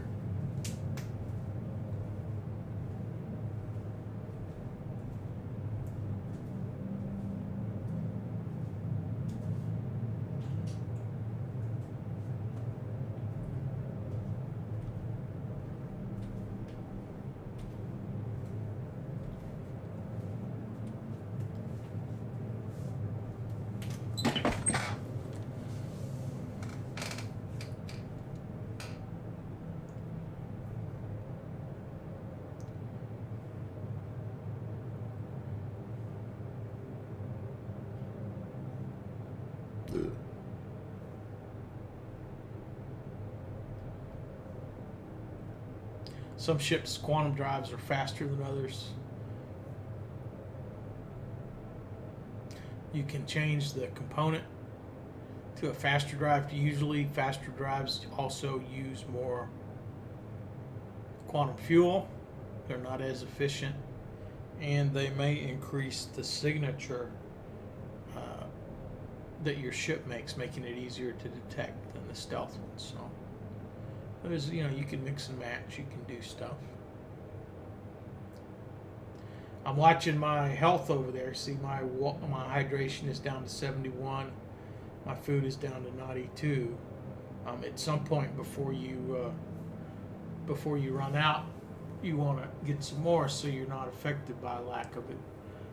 Some ships' quantum drives are faster than others. You can change the component to a faster drive. Usually, faster drives also use more quantum fuel. They're not as efficient, and they may increase the signature that your ship makes, making it easier to detect than the stealth ones. So there's, you can mix and match. You can do stuff. I'm watching my health over there. See, my hydration is down to 71. My food is down to 92. At some point before you run out, you want to get some more so you're not affected by lack of it.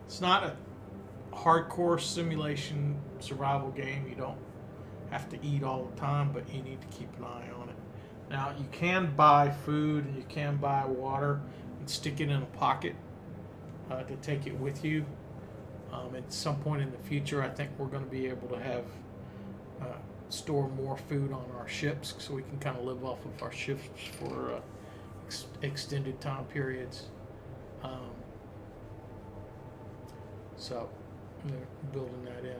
It's not a hardcore simulation survival game. You don't have to eat all the time, but you need to keep an eye on it. Now, you can buy food and you can buy water and stick it in a pocket to take it with you. At some point in the future, I think we're going to be able to have store more food on our ships so we can kind of live off of our ships for extended time periods. So they're building that in.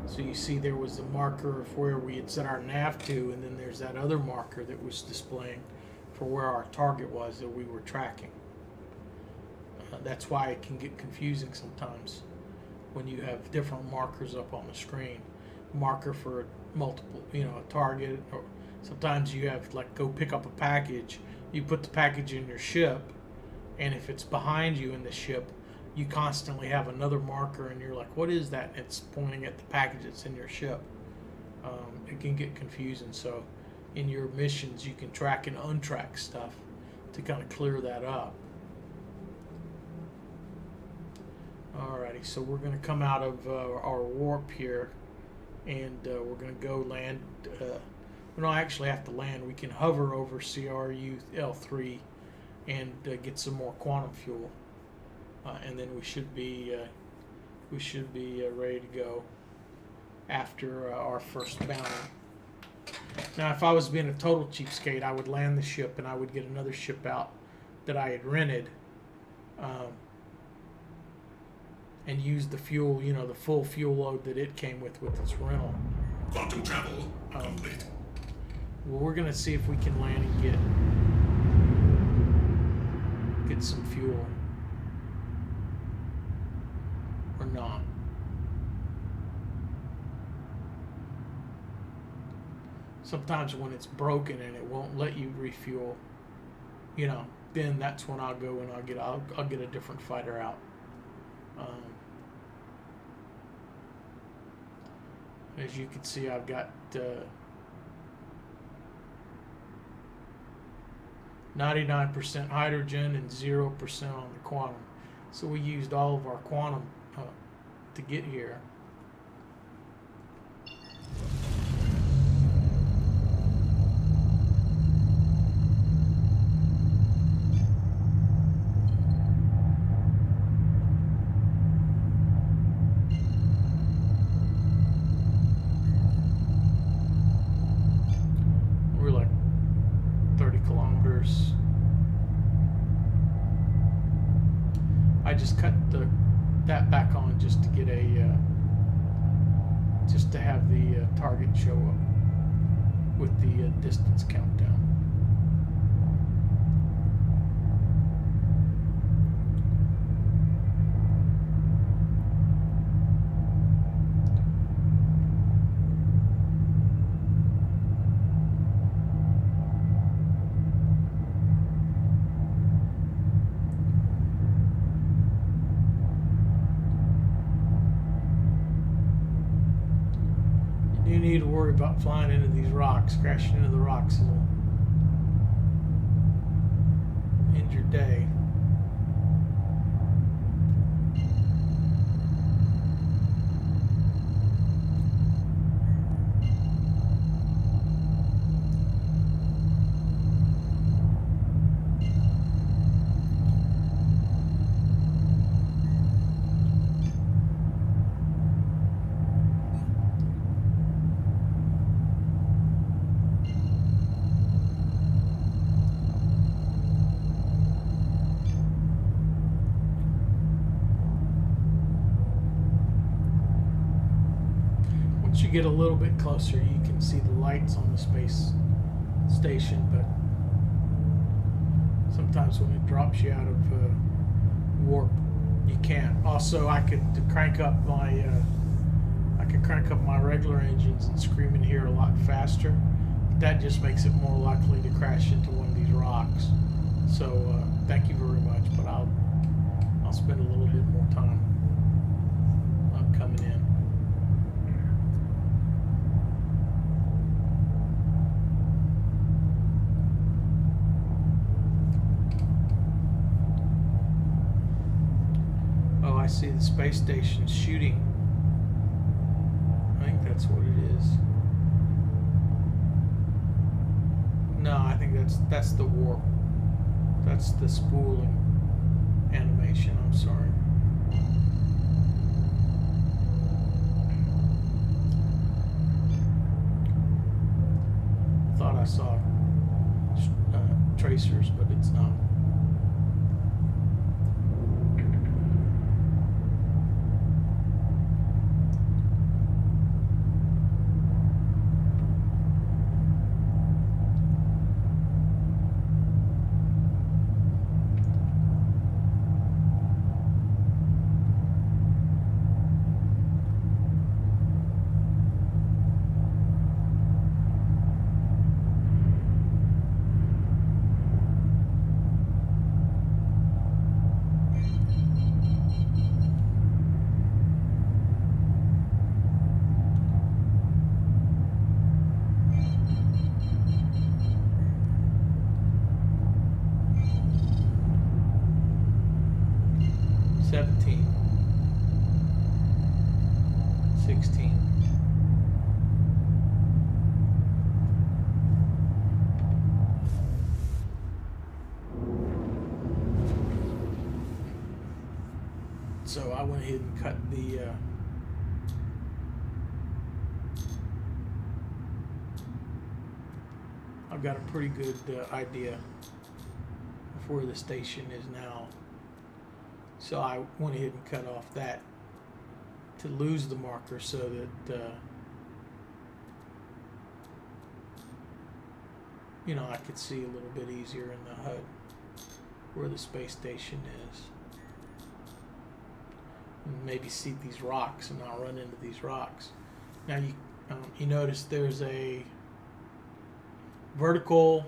So you see there was the marker of where we had set our nav to, and then there's that other marker that was displaying for where our target was that we were tracking. That's why it can get confusing sometimes when you have different markers up on the screen. Marker for multiple, a target, or sometimes you have, like, go pick up a package. You put the package in your ship, and if it's behind you in the ship, you constantly have another marker, and you're like, what is that? And it's pointing at the package that's in your ship. It can get confusing. So in your missions, you can track and untrack stuff to kind of clear that up. Alrighty, so we're going to come out of our warp here, and we're going to go land. We don't actually have to land. We can hover over CRU L3 and get some more quantum fuel. And then we should be ready to go after our first bounty. Now, if I was being a total cheapskate, I would land the ship and I would get another ship out that I had rented, and use the fuel, the full fuel load that it came with its rental. Quantum travel complete. Well, we're gonna see if we can land and get some fuel. Or not. Sometimes when it's broken and it won't let you refuel, then that's when I'll go and I'll get a different fighter out. As you can see, I've got 99% hydrogen and 0% on the quantum. So we used all of our quantum to get here. We're like 30 kilometers. I just cut that back on just to get just to have the target show up with the distance countdown. You need to worry about flying into these rocks. Crashing into the rocks will end your day. Once you get a little bit closer, you can see the lights on the space station, but sometimes when it drops you out of warp, you can't. Also, I could crank up my regular engines and scream in here a lot faster. But that just makes it more likely to crash into one of these rocks. So thank you very much, but I'll spend a little bit more time coming in. Oh, I see the space station shooting. I think that's what it is. No, I think that's the warp. That's the spooling animation. I'm sorry. Thought I saw tracers, but it's not. So I went ahead and cut the I've got a pretty good idea of where the station is now. So I went ahead and cut off that to lose the marker so that you know, I could see a little bit easier in the HUD where the space station is. And maybe see these rocks and not run into these rocks. Now you notice there's a vertical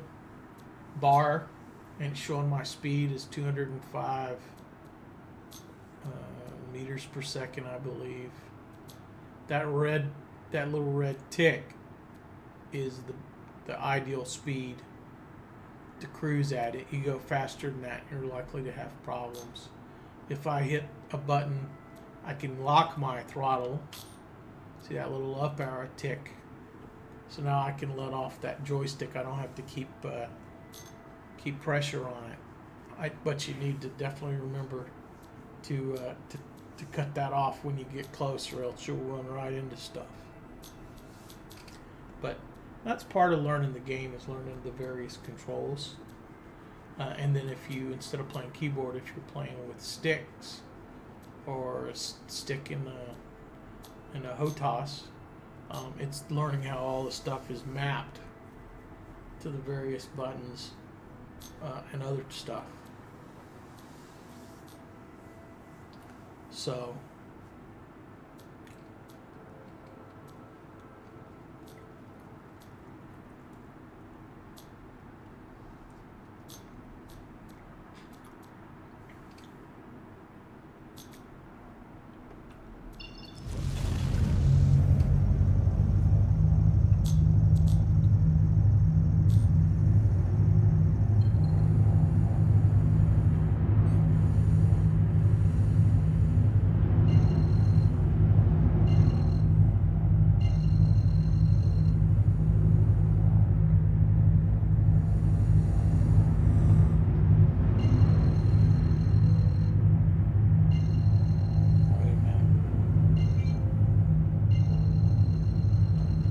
bar and it's showing my speed is 205 meters per second, I believe. That little red tick is the ideal speed to cruise at it. You go faster than that, you're likely to have problems. If I hit a button, I can lock my throttle. See that little up arrow tick? So now I can let off that joystick. I don't have to keep pressure on it. But you need to definitely remember to cut that off when you get close, or else you'll run right into stuff. But that's part of learning the game, is learning the various controls. And then if you, instead of playing keyboard, if you're playing with sticks, or a stick in a HOTAS, it's learning how all the stuff is mapped to the various buttons and other stuff. So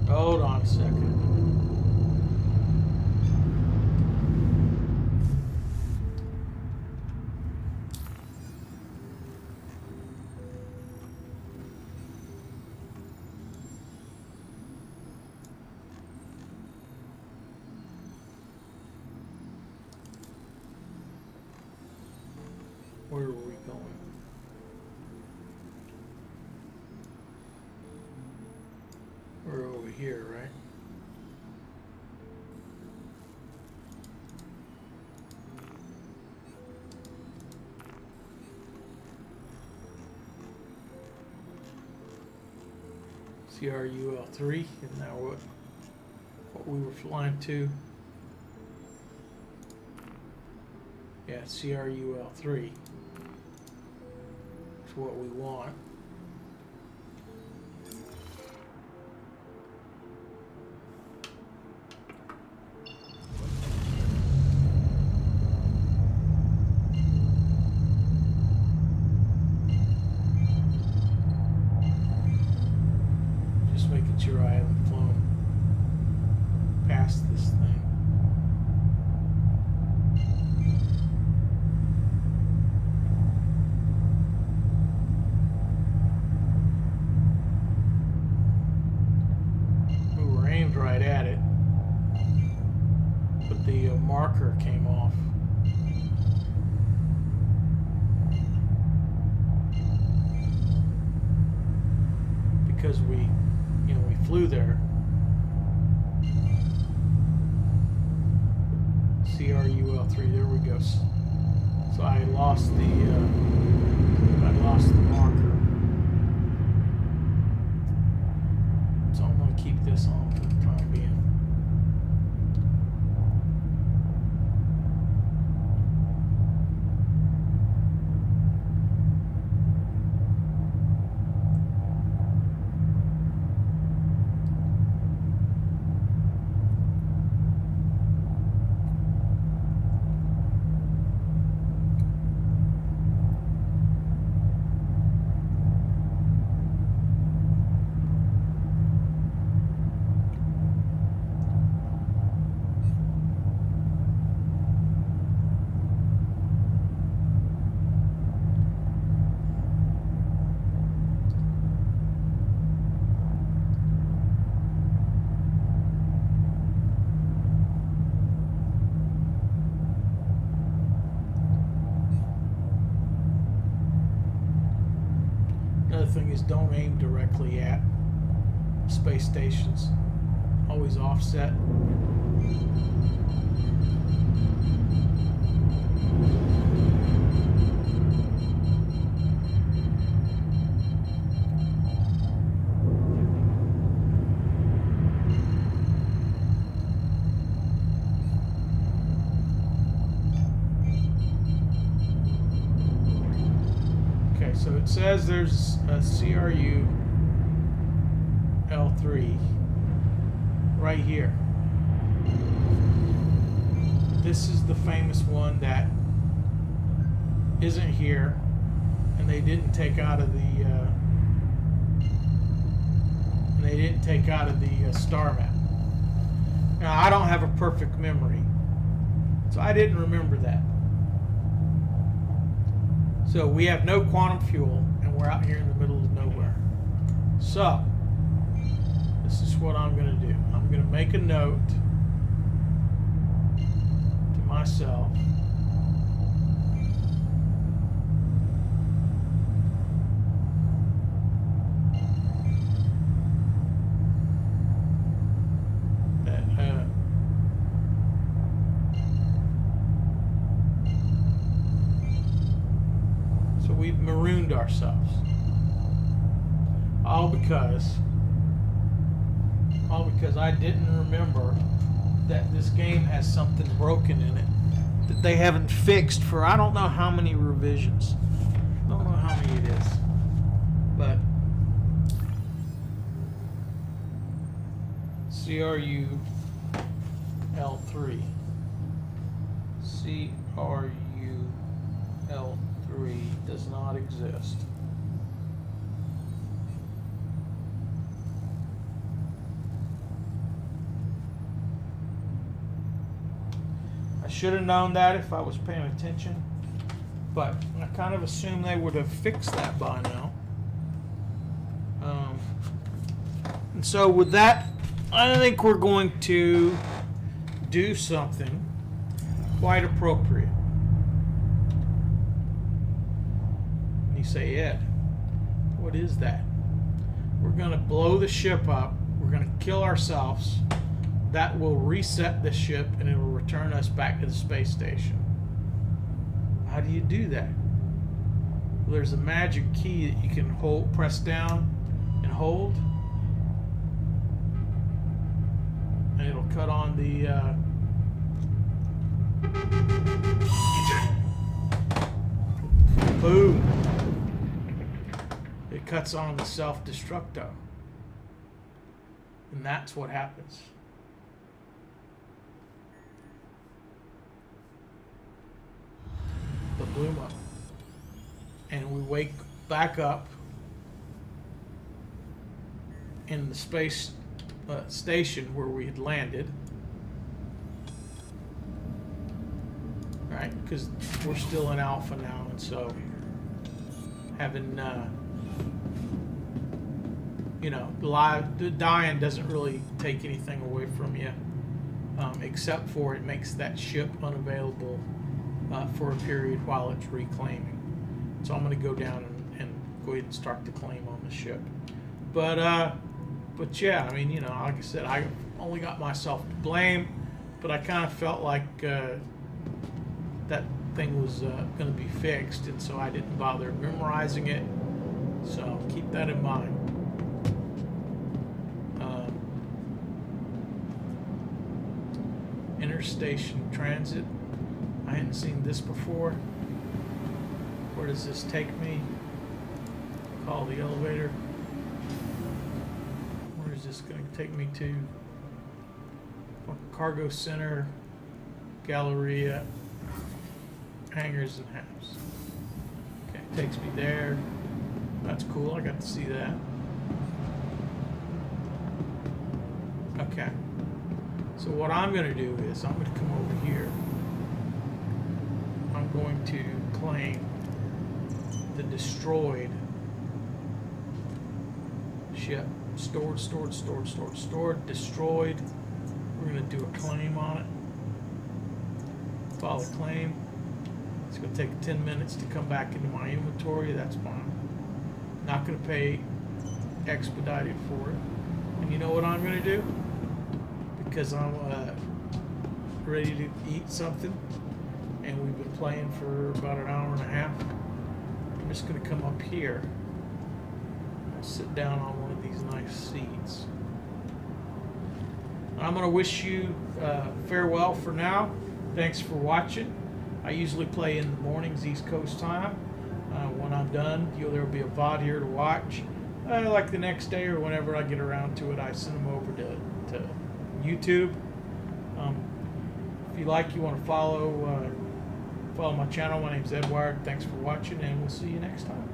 hold on a second. Where are we going? We're over here, right? CRUL3, isn't that what we were flying to? Yeah, CRUL3 is what we want. Just making sure I haven't flown past this thing. We were aimed right at it, but the marker came off. Because we flew there. CRUL3, there we go. So I lost the marker. So I'm going to keep this on for the time being. Another thing is, don't aim directly at space stations. Always offset. Okay, so it says there's a CRU L3 right here. This is the famous one that isn't here, and they didn't take out of the star map. Now I don't have a perfect memory, so I didn't remember that. So we have no quantum fuel, and we're out here in the middle of nowhere. So this is what I'm going to do. I'm going to make a note to myself. So we've marooned ourselves. All because I didn't remember that this game has something broken in it that they haven't fixed for I don't know how many revisions. Don't know how many it is. But CRU L3. CRU L3 does not exist. I should have known that if I was paying attention, but I kind of assumed they would have fixed that by now. And so with that, I think we're going to do something quite appropriate. And you say, Ed, what is that? We're going to blow the ship up. We're going to kill ourselves. That will reset the ship and it will return us back to the space station. How do you do that? Well, there's a magic key that you can hold, press down and hold. And it'll cut on the boom. It cuts on the self-destructo. And that's what happens. The bloom up. And we wake back up in the space station where we had landed. Right? Because we're still in alpha now, and so having dying doesn't really take anything away from you, except for it makes that ship unavailable for a period while it's reclaiming. So I'm going to go down and go ahead and start the claim on the ship. But yeah, I mean, like I said, I only got myself to blame, but I kind of felt like that thing was going to be fixed, and so I didn't bother memorizing it. So keep that in mind. Interstation transit. I hadn't seen this before. Where does this take me? Call the elevator. Where is this going to take me to? Cargo center, Galleria, hangars and halves. Okay, takes me there. That's cool. I got to see that. Okay. So what I'm going to do is I'm going to come over here. I'm going to claim the destroyed ship. Stored, destroyed. We're going to do a claim on it. File a claim. It's going to take 10 minutes to come back into my inventory. That's fine. Not going to pay expedited for it. And you know what I'm going to do? Because I'm ready to eat something, and we've been playing for about an hour and a half. I'm just going to come up here and sit down on one of these nice seats. I'm going to wish you farewell for now. Thanks for watching. I usually play in the mornings East Coast time, When I'm done, there will be a VOD here to watch. Like the next day or whenever I get around to it, I send them over to YouTube. If you want to follow my channel, my name's Edward. Thanks for watching, and we'll see you next time.